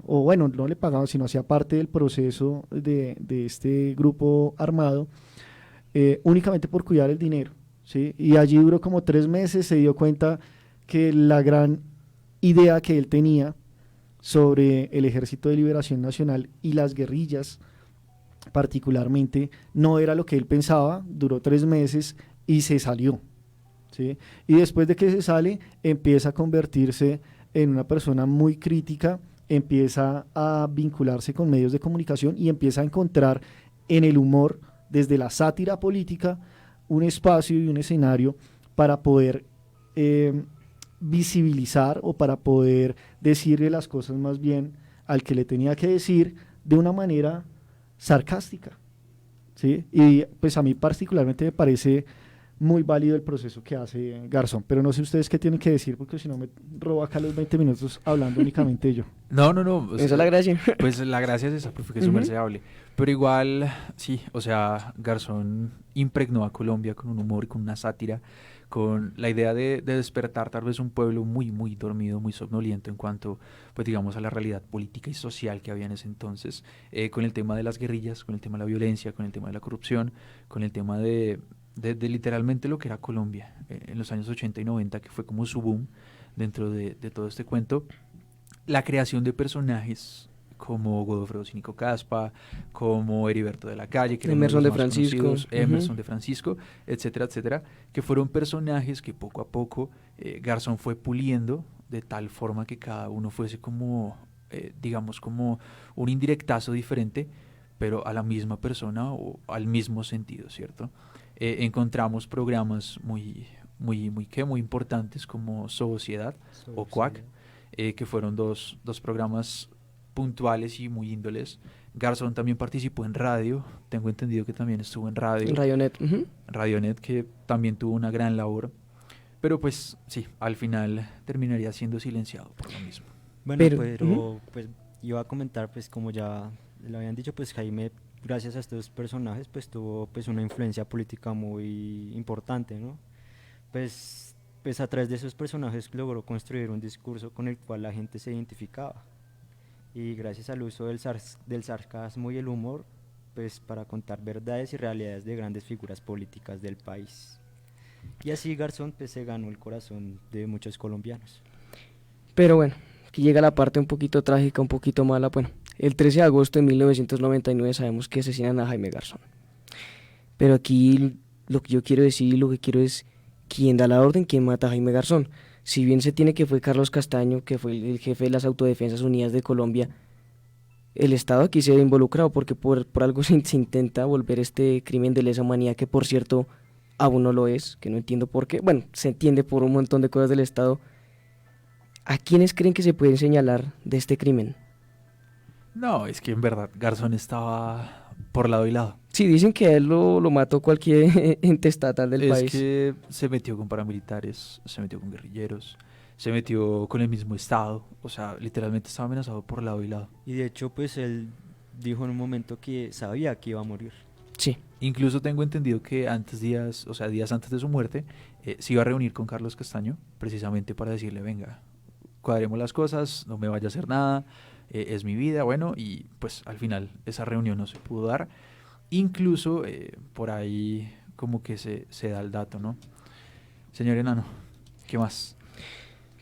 o bueno, no le pagaban, sino hacía parte del proceso de este grupo armado, únicamente por cuidar el dinero, ¿sí? Y allí duró como 3 meses, se dio cuenta que la gran idea que él tenía sobre el Ejército de Liberación Nacional y las guerrillas particularmente no era lo que él pensaba. Duró 3 meses y se salió, ¿sí? Y después de que se sale, empieza a convertirse en una persona muy crítica, empieza a vincularse con medios de comunicación y empieza a encontrar en el humor, desde la sátira política, un espacio y un escenario para poder visibilizar o para poder decirle las cosas más bien al que le tenía que decir de una manera sarcástica, ¿sí? Y pues a mí particularmente me parece muy válido el proceso que hace Garzón, pero no sé ustedes qué tienen que decir, porque si no me robo acá los 20 minutos hablando únicamente yo.
No. O
Esa
sea,
es la gracia.
pues la gracia es esa, profe, que es
Ujú.
súper hable. Pero igual, sí, o sea, Garzón impregnó a Colombia con un humor, con una sátira, con la idea de despertar tal vez un pueblo muy, muy dormido, muy somnoliento en cuanto, pues digamos, a la realidad política y social que había en ese entonces, con el tema de las guerrillas, con el tema de la violencia, con el tema de la corrupción, con el tema de literalmente lo que era Colombia en los años 80 y 90, que fue como su boom dentro de todo este cuento. La creación de personajes como Godofredo Cínico Caspa, como Heriberto de la Calle, que era uno
Emerson
de
de
los más
Francisco.
conocidos, Emerson
Ujú.
de Francisco, etcétera, etcétera, que fueron personajes que poco a poco Garzón fue puliendo de tal forma que cada uno fuese como, digamos, como un indirectazo diferente, pero a la misma persona o al mismo sentido, ¿cierto? Encontramos programas muy importantes como Sociedad o Quack, que fueron dos programas puntuales y muy índoles. Garzón también participó en radio, tengo entendido que también estuvo en radio,
En Rayonet. Ujú.
Radionet, que también tuvo una gran labor, pero pues sí, al final terminaría siendo silenciado por lo mismo.
Bueno,
Pero,
pero pues iba a comentar, pues como ya lo habían dicho, pues Jaime, gracias a estos personajes, pues tuvo pues una influencia política muy importante, ¿no? Pues a través de esos personajes logró construir un discurso con el cual la gente se identificaba. Y gracias al uso del sarcasmo y el humor, pues para contar verdades y realidades de grandes figuras políticas del país. Y así Garzón pues se ganó el corazón de muchos colombianos.
Pero bueno, aquí llega la parte un poquito trágica, un poquito mala. Bueno, el 13 de agosto de 1999 sabemos que asesinan a Jaime Garzón. Pero aquí lo que yo quiero decir, lo que quiero es quién da la orden, quién mata a Jaime Garzón. Si bien se tiene que fue Carlos Castaño, que fue el jefe de las Autodefensas Unidas de Colombia, el Estado aquí se ve involucrado porque por algo se intenta volver este crimen de lesa humanidad, que por cierto aún no lo es, que no entiendo por qué. Bueno, se entiende por un montón de cosas del Estado. ¿A quiénes creen que se pueden señalar de este crimen?
No, es que en verdad Garzón estaba por lado y lado.
Sí, dicen que a él lo mató cualquier ente estatal del
Es
país.
que se metió con paramilitares, se metió con guerrilleros, se metió con el mismo Estado, o sea, literalmente estaba amenazado por lado y lado.
Y de hecho pues él dijo en un momento que sabía que iba a morir.
Sí,
Incluso tengo entendido que días antes de su muerte, se iba a reunir con Carlos Castaño, precisamente para decirle, venga, cuadremos las cosas, no me vaya a hacer nada, es mi vida, bueno, y pues al final esa reunión no se pudo dar. Incluso por ahí como que se da el dato, ¿no? Señor Enano, ¿qué más?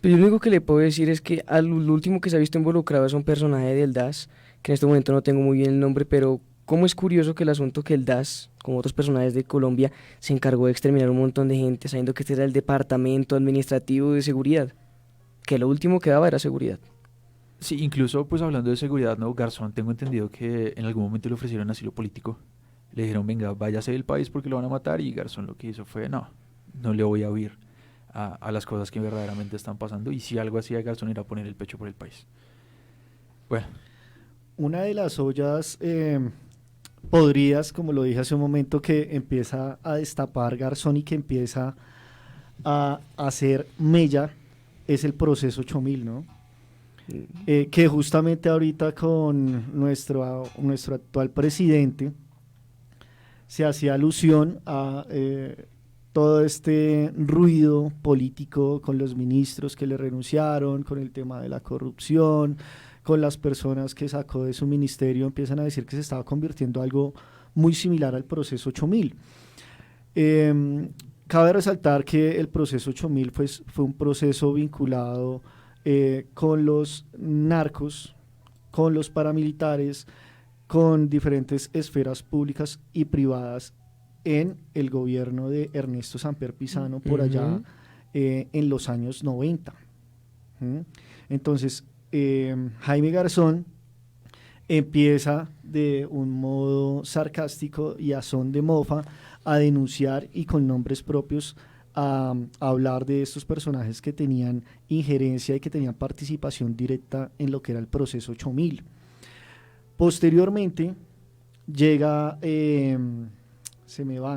pero yo lo único que le puedo decir es que lo último que se ha visto involucrado es un personaje del DAS, que en este momento no tengo muy bien el nombre, pero cómo es curioso que el asunto que el DAS, como otros personajes de Colombia, se encargó de exterminar un montón de gente, sabiendo que este era el departamento administrativo de seguridad, que lo último que daba era seguridad.
Sí, incluso pues hablando de seguridad, ¿no? Garzón, tengo entendido que en algún momento le ofrecieron asilo político. Le dijeron, venga, váyase del país porque lo van a matar, y Garzón lo que hizo fue, no le voy a huir a las cosas que verdaderamente están pasando, y si algo hacía Garzón era poner el pecho por el país. Bueno,
Una de las ollas podridas, como lo dije hace un momento, que empieza a destapar Garzón y que empieza a hacer mella, es el proceso 8000, ¿no? Que justamente ahorita con nuestro actual presidente se hacía alusión a todo este ruido político con los ministros que le renunciaron, con el tema de la corrupción, con las personas que sacó de su ministerio. Empiezan a decir que se estaba convirtiendo en algo muy similar al proceso 8000. Cabe resaltar que el proceso 8000 fue un proceso vinculado con los narcos, con los paramilitares, con diferentes esferas públicas y privadas en el gobierno de Ernesto Samper Pizano por allá en los años 90. Entonces, Jaime Garzón empieza de un modo sarcástico y a son de mofa a denunciar y con nombres propios a hablar de estos personajes que tenían injerencia y que tenían participación directa en lo que era el proceso 8000. Posteriormente llega,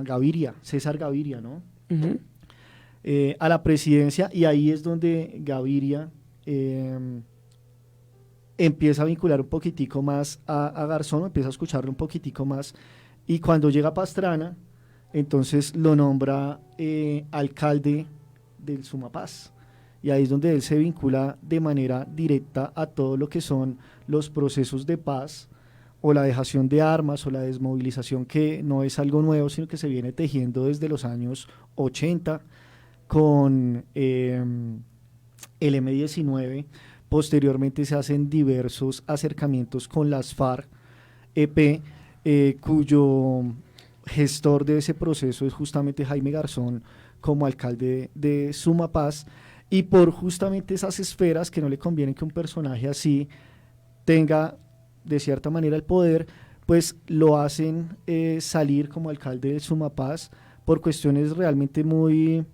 Gaviria, César Gaviria, ¿no? A la presidencia, y ahí es donde Gaviria empieza a vincular un poquitico más a Garzón, empieza a escucharlo un poquitico más, y cuando llega Pastrana, entonces lo nombra alcalde del Sumapaz, y ahí es donde él se vincula de manera directa a todo lo que son los procesos de paz, o la dejación de armas, o la desmovilización, que no es algo nuevo, sino que se viene tejiendo desde los años 80, con el M-19. Posteriormente se hacen diversos acercamientos con las FARC-EP, cuyo gestor de ese proceso es justamente Jaime Garzón como alcalde de Sumapaz, y por justamente esas esferas que no le convienen que un personaje así tenga de cierta manera el poder, pues lo hacen salir como alcalde de Sumapaz por cuestiones realmente muy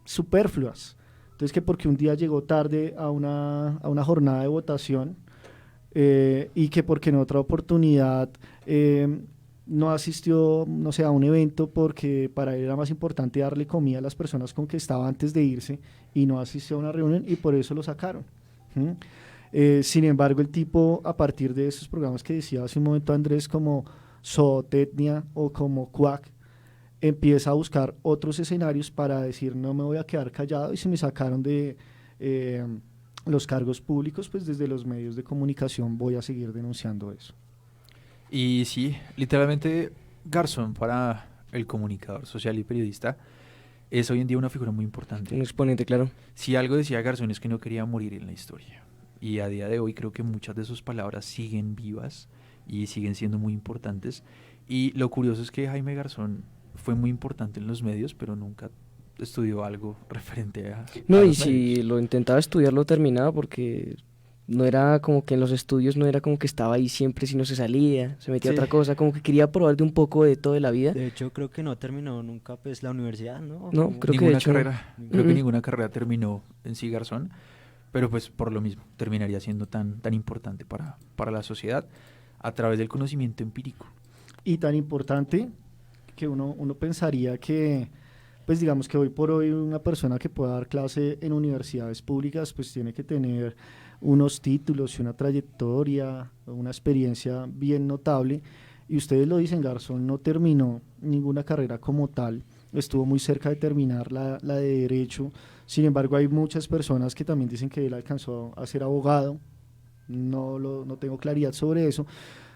superfluas. Entonces, que porque un día llegó tarde a una jornada de votación, y que porque en otra oportunidad no asistió, no sé, a un evento porque para él era más importante darle comida a las personas con que estaba antes de irse, y no asistió a una reunión, y por eso lo sacaron. Sin embargo, el tipo, a partir de esos programas que decía hace un momento Andrés, como Zootecnia o como Quack, empieza a buscar otros escenarios para decir: no me voy a quedar callado, y si me sacaron de los cargos públicos, pues desde los medios de comunicación voy a seguir denunciando eso.
Y sí, literalmente Garzón, para el comunicador social y periodista, es hoy en día una figura muy importante.
Un exponente, claro.
Si algo decía Garzón es que no quería morir en la historia, y a día de hoy creo que muchas de sus palabras siguen vivas y siguen siendo muy importantes. Y lo curioso es que Jaime Garzón fue muy importante en los medios, pero nunca estudió algo referente a
No,
a
y
los
si
medios.
lo intentaba estudiar lo terminaba, porque no era como que en los estudios no era como que estaba ahí siempre, sino se salía, se metía a
Sí.
otra cosa, como que quería probar de un poco de todo de la vida.
De hecho, creo que no terminó nunca pues la universidad, ¿no?
No,
Como-
creo que de
Ninguna
hecho no.
carrera, creo que
Mm.
ninguna carrera terminó en sí Garzón, pero pues por lo mismo terminaría siendo tan importante para la sociedad a través del conocimiento empírico.
Y tan importante que uno pensaría que, pues digamos que hoy por hoy una persona que pueda dar clase en universidades públicas, pues tiene que tener unos títulos y una trayectoria, una experiencia bien notable, y ustedes lo dicen, Garzón no terminó ninguna carrera como tal, estuvo muy cerca de terminar la de Derecho. Sin embargo, hay muchas personas que también dicen que él alcanzó a ser abogado, no tengo claridad sobre eso,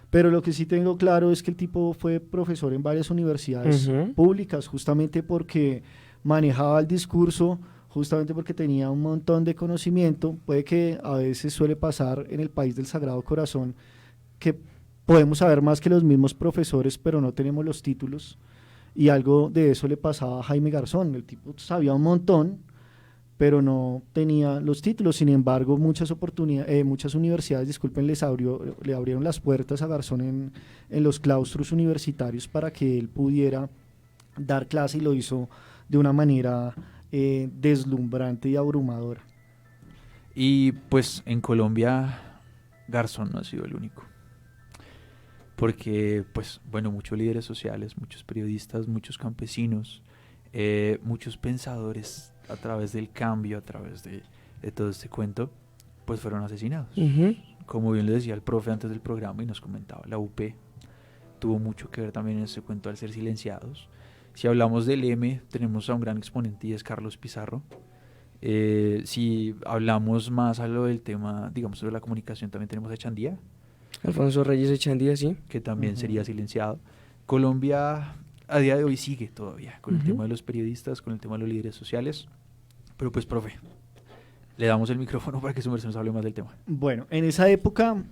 pero lo que sí tengo claro es que el tipo fue profesor en varias universidades
Ujú.
públicas, justamente porque manejaba el discurso, justamente porque tenía un montón de conocimiento. Puede que a veces suele pasar en el país del Sagrado Corazón que podemos saber más que los mismos profesores, pero no tenemos los títulos, y algo de eso le pasaba a Jaime Garzón. El tipo sabía un montón, pero no tenía los títulos. Sin embargo, muchas universidades, disculpen, le abrieron las puertas a Garzón en los claustros universitarios para que él pudiera dar clase, y lo hizo de una manera deslumbrante y abrumadora.
Y pues en Colombia Garzón no ha sido el único, porque pues bueno, muchos líderes sociales, muchos periodistas, muchos campesinos, muchos pensadores a través del cambio, a través de todo este cuento, pues fueron asesinados.
Ujú.
Como bien le decía el profe antes del programa y nos comentaba, la UP tuvo mucho que ver también en ese cuento al ser silenciados. Si hablamos del M, tenemos a un gran exponente y es Carlos Pizarro. Si hablamos más a lo del tema, digamos, sobre la comunicación, también tenemos a Echandía,
Alfonso Reyes Echandía, sí.
que también
Ujú.
sería silenciado. Colombia a día de hoy sigue todavía con el
Ujú.
tema de los periodistas, con el tema de los líderes sociales. Pero pues, profe, le damos el micrófono para que su merced nos hable más del tema.
Bueno, en esa época,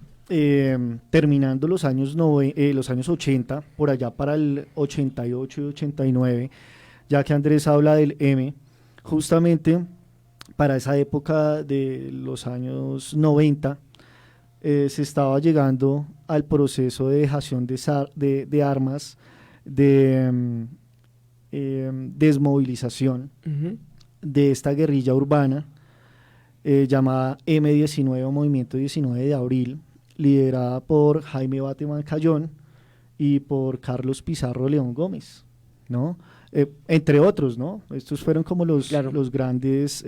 terminando los años 80, por allá para el 88 y 89, ya que Andrés habla del M, justamente para esa época de los años 90, se estaba llegando al proceso de dejación de armas, de desmovilización de esta guerrilla urbana llamada M19 o Movimiento 19 de Abril, liderada por Jaime Bateman Cayón y por Carlos Pizarro León Gómez, ¿no? Entre otros, ¿no? Estos fueron como los grandes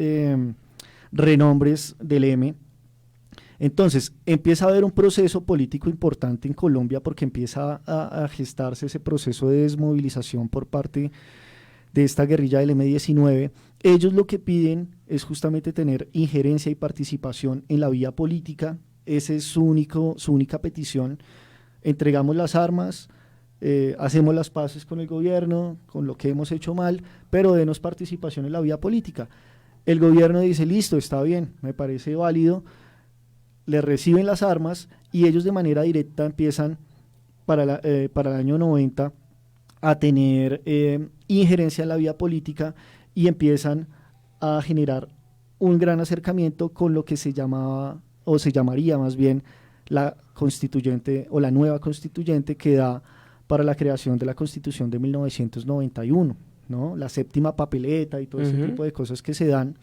renombres del M. Entonces, empieza a haber un proceso político importante en Colombia porque empieza a gestarse ese proceso de desmovilización por parte de esta guerrilla del M19. Ellos lo que piden es justamente tener injerencia y participación en la vía política. Esa es su única petición. Entregamos las armas, hacemos las paces con el gobierno, con lo que hemos hecho mal, pero denos participación en la vía política. El gobierno dice, listo, está bien, me parece válido, le reciben las armas y ellos de manera directa empiezan para el año 90 a tener injerencia en la vía política y empiezan a generar un gran acercamiento con lo que se llamaba, o se llamaría más bien, la constituyente o la nueva constituyente que da para la creación de la Constitución de 1991, ¿no? La séptima papeleta y todo ese tipo de cosas que se dan.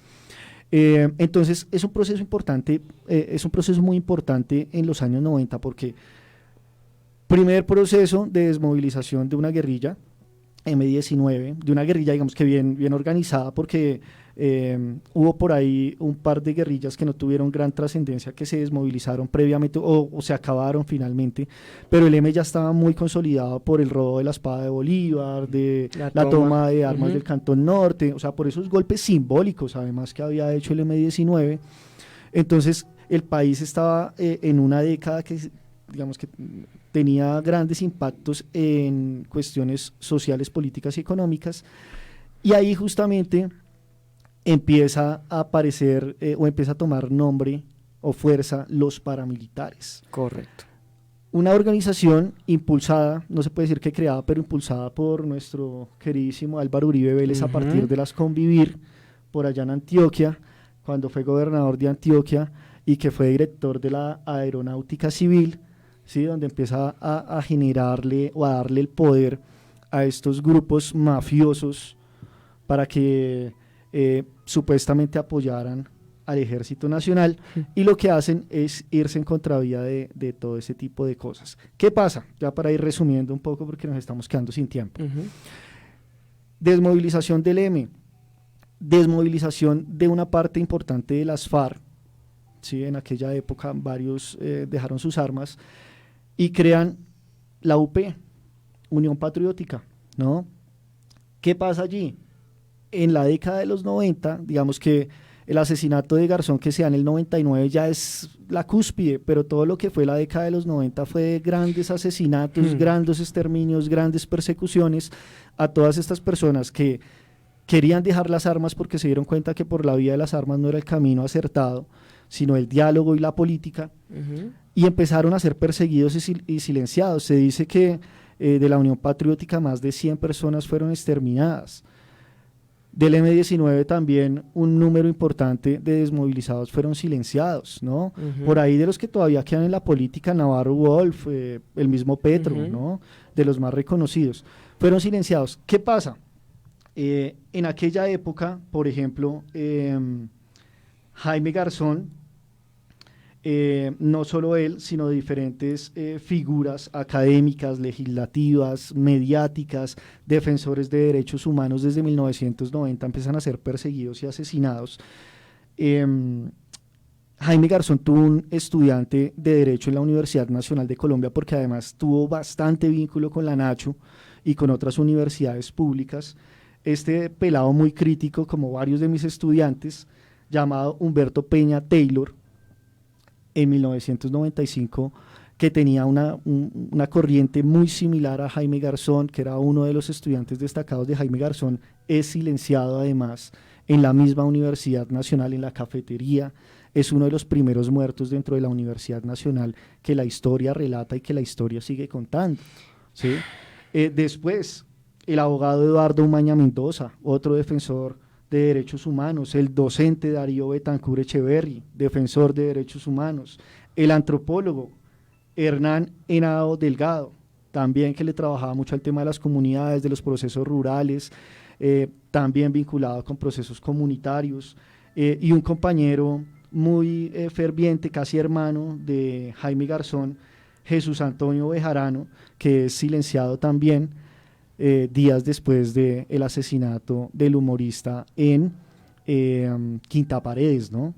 Entonces es un proceso importante, es un proceso muy importante en los años 90 porque primer proceso de desmovilización de una guerrilla, M19, de una guerrilla digamos que bien organizada porque hubo por ahí un par de guerrillas que no tuvieron gran trascendencia, que se desmovilizaron previamente o se acabaron finalmente, pero el M ya estaba muy consolidado por el robo de la espada de Bolívar, de la toma de armas del Cantón Norte, o sea, por esos golpes simbólicos además que había hecho el M19. Entonces el país estaba en una década que digamos que tenía grandes impactos en cuestiones sociales, políticas y económicas, y ahí justamente empieza a aparecer o empieza a tomar nombre o fuerza los paramilitares.
Correcto.
Una organización impulsada, no se puede decir que creada, pero impulsada por nuestro queridísimo Álvaro Uribe Vélez a partir de las Convivir, por allá en Antioquia, cuando fue gobernador de Antioquia y que fue director de la Aeronáutica Civil, ¿sí? Donde empieza a generarle o a darle el poder a estos grupos mafiosos para que supuestamente apoyaran al Ejército Nacional, y lo que hacen es irse en contravía de todo ese tipo de cosas. ¿Qué pasa? Ya para ir resumiendo un poco porque nos estamos quedando sin tiempo. Desmovilización del M, desmovilización de una parte importante de las FARC, ¿sí? En aquella época varios dejaron sus armas y crean la UP, Unión Patriótica, ¿no? ¿Qué pasa allí? En la década de los 90, digamos que el asesinato de Garzón que se da en el 99 ya es la cúspide, pero todo lo que fue la década de los 90 fue grandes asesinatos, grandes exterminios, grandes persecuciones a todas estas personas que querían dejar las armas porque se dieron cuenta que por la vía de las armas no era el camino acertado, sino el diálogo y la política, y empezaron a ser perseguidos y silenciados. Se dice que de la Unión Patriótica más de 100 personas fueron exterminadas. Del M19 también un número importante de desmovilizados fueron silenciados, ¿no? Por ahí de los que todavía quedan en la política, Navarro Wolf, el mismo Petro, ¿no? De los más reconocidos, fueron silenciados. ¿Qué pasa? En aquella época, por ejemplo, Jaime Garzón, no solo él, sino diferentes figuras académicas, legislativas, mediáticas, defensores de derechos humanos desde 1990 empiezan a ser perseguidos y asesinados. Jaime Garzón tuvo un estudiante de Derecho en la Universidad Nacional de Colombia porque además tuvo bastante vínculo con la Nacho y con otras universidades públicas. Este pelado muy crítico, como varios de mis estudiantes, llamado Humberto Peña Taylor, en 1995, que tenía una corriente muy similar a Jaime Garzón, que era uno de los estudiantes destacados de Jaime Garzón, es silenciado además en la misma Universidad Nacional, en la cafetería, es uno de los primeros muertos dentro de la Universidad Nacional que la historia relata y que la historia sigue contando, ¿sí? Después, el abogado Eduardo Umaña Mendoza, otro defensor de derechos humanos, el docente Darío Betancur Echeverri, defensor de derechos humanos, el antropólogo Hernán Henao Delgado, también que le trabajaba mucho al tema de las comunidades, de los procesos rurales, también vinculado con procesos comunitarios, y un compañero muy ferviente, casi hermano de Jaime Garzón, Jesús Antonio Bejarano, que es silenciado también días después del asesinato del humorista en Quinta Paredes, ¿no?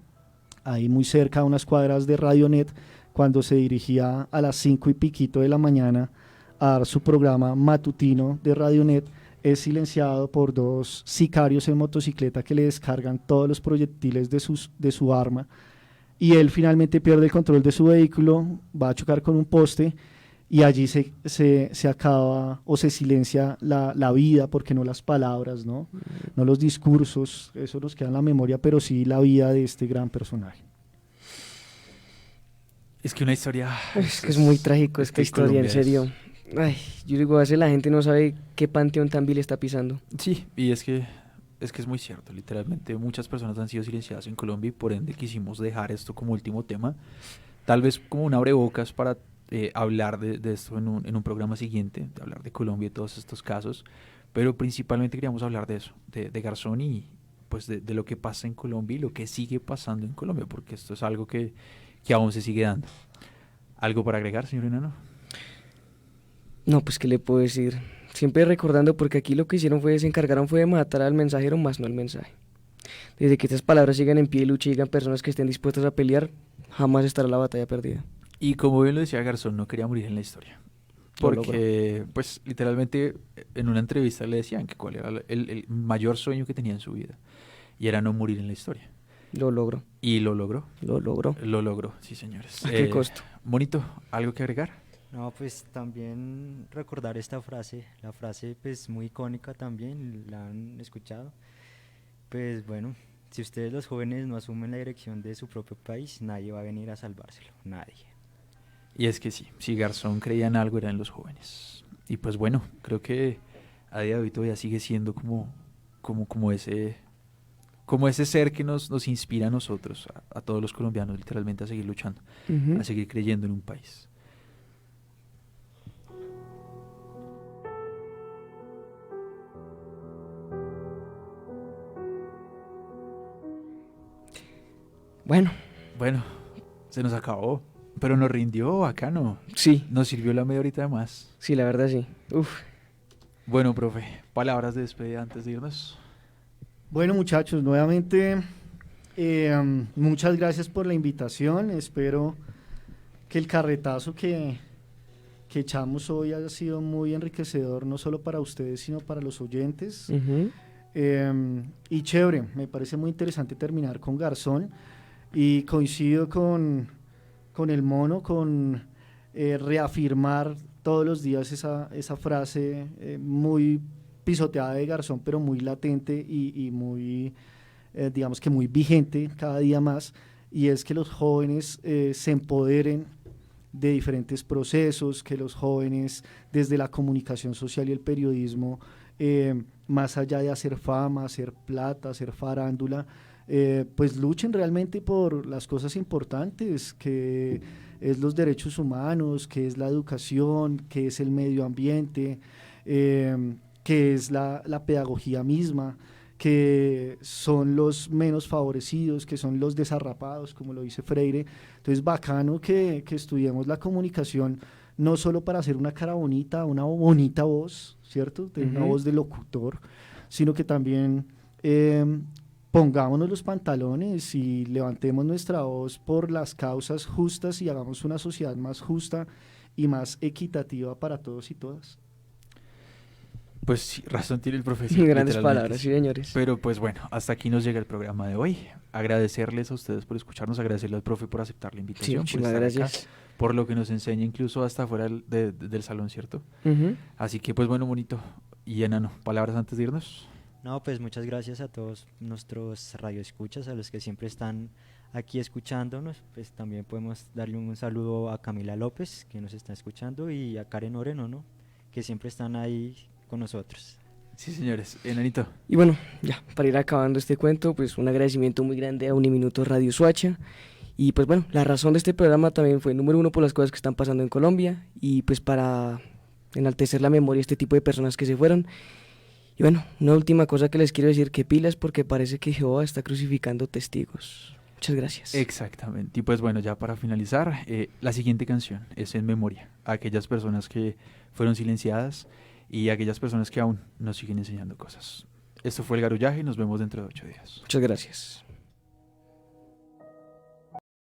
Ahí muy cerca, a unas cuadras de Radionet, cuando se dirigía a las 5 y piquito de la mañana a dar su programa matutino de Radionet, es silenciado por dos sicarios en motocicleta que le descargan todos los proyectiles de su arma, y él finalmente pierde el control de su vehículo, va a chocar con un poste, y allí se acaba o se silencia la vida, porque no las palabras, ¿no? No los discursos, eso nos queda en la memoria, pero sí la vida de este gran personaje.
Es que una historia...
Es que es muy trágico esta historia, en serio. Ay, yo digo, a veces la gente no sabe qué panteón tan vil está pisando.
Sí, y es que es muy cierto, literalmente muchas personas han sido silenciadas en Colombia y por ende quisimos dejar esto como último tema, tal vez como un abrebocas para hablar de esto en un programa siguiente, de hablar de Colombia y todos estos casos, pero principalmente queríamos hablar de eso, de Garzón y pues de lo que pasa en Colombia y lo que sigue pasando en Colombia, porque esto es algo que aún se sigue dando. ¿Algo para agregar, señor Enano?
No, pues qué le puedo decir, siempre recordando, porque aquí lo que hicieron se encargaron de matar al mensajero, más no el mensaje. Desde que estas palabras sigan en pie y lucha y digan personas que estén dispuestas a pelear, jamás estará la batalla perdida.
Y como bien lo decía Garzón, no quería morir en la historia. Porque, pues, literalmente en una entrevista le decían que cuál era el mayor sueño que tenía en su vida. Y era no morir en la historia.
Lo logró.
Y lo logró.
Lo logró.
Lo logró, sí, señores.
¿A qué costo?
Monito, ¿algo que agregar?
No, pues también recordar esta frase, la frase pues muy icónica también, la han escuchado. Pues bueno, si ustedes los jóvenes no asumen la dirección de su propio país, nadie va a venir a salvárselo, nadie.
Y es que sí, si Garzón creía en algo eran los jóvenes. Y pues bueno, creo que a día de hoy todavía sigue siendo como ese ser que nos inspira a nosotros, a todos los colombianos literalmente a seguir luchando, a seguir creyendo en un país. Bueno, se nos acabó, pero nos rindió, bacano.
Sí.
Nos sirvió la media horita de más.
Sí, la verdad sí. Uf.
Bueno, profe, palabras de despedida antes de irnos.
Bueno, muchachos, nuevamente muchas gracias por la invitación. Espero que el carretazo que echamos hoy haya sido muy enriquecedor, no solo para ustedes, sino para los oyentes. Y chévere, me parece muy interesante terminar con Garzón. Y coincido con el mono, con reafirmar todos los días esa frase muy pisoteada de Garzón, pero muy latente y muy, digamos que muy vigente cada día más, y es que los jóvenes se empoderen de diferentes procesos, que los jóvenes desde la comunicación social y el periodismo, más allá de hacer fama, hacer plata, hacer farándula, pues luchen realmente por las cosas importantes, que es los derechos humanos, que es la educación, que es el medio ambiente, que es la pedagogía misma, que son los menos favorecidos, que son los desarrapados, como lo dice Freire. Entonces, bacano que estudiemos la comunicación, no solo para hacer una cara bonita, una bonita voz, ¿cierto? De una voz de locutor, sino que también pongámonos los pantalones y levantemos nuestra voz por las causas justas y hagamos una sociedad más justa y más equitativa para todos y todas.
Pues sí, razón tiene el profesor.
Grandes palabras, sí, señores.
Pero pues bueno, hasta aquí nos llega el programa de hoy. Agradecerles a ustedes por escucharnos, agradecerle al profe por aceptar la invitación.
Sí, muchas gracias.
Acá, por lo que nos enseña incluso hasta fuera del salón, ¿cierto? Así que pues bueno, bonito. Y Enano, palabras antes de irnos.
No, pues muchas gracias a todos nuestros radioescuchas, a los que siempre están aquí escuchándonos. Pues también podemos darle un saludo a Camila López, que nos está escuchando, y a Karen Oreno, ¿no? Que siempre están ahí con nosotros.
Sí, señores. Enanito.
Y bueno, ya, para ir acabando este cuento, pues un agradecimiento muy grande a Uniminuto Radio Soacha. Y pues bueno, la razón de este programa también fue, número uno, por las cosas que están pasando en Colombia, y pues para enaltecer la memoria de este tipo de personas que se fueron. Y bueno, una última cosa que les quiero decir, que pilas, porque parece que Jehová está crucificando testigos. Muchas gracias.
Exactamente. Y pues bueno, ya para finalizar, la siguiente canción es en memoria a aquellas personas que fueron silenciadas y a aquellas personas que aún nos siguen enseñando cosas. Esto fue El Garullaje y nos vemos dentro de 8 días.
Muchas gracias.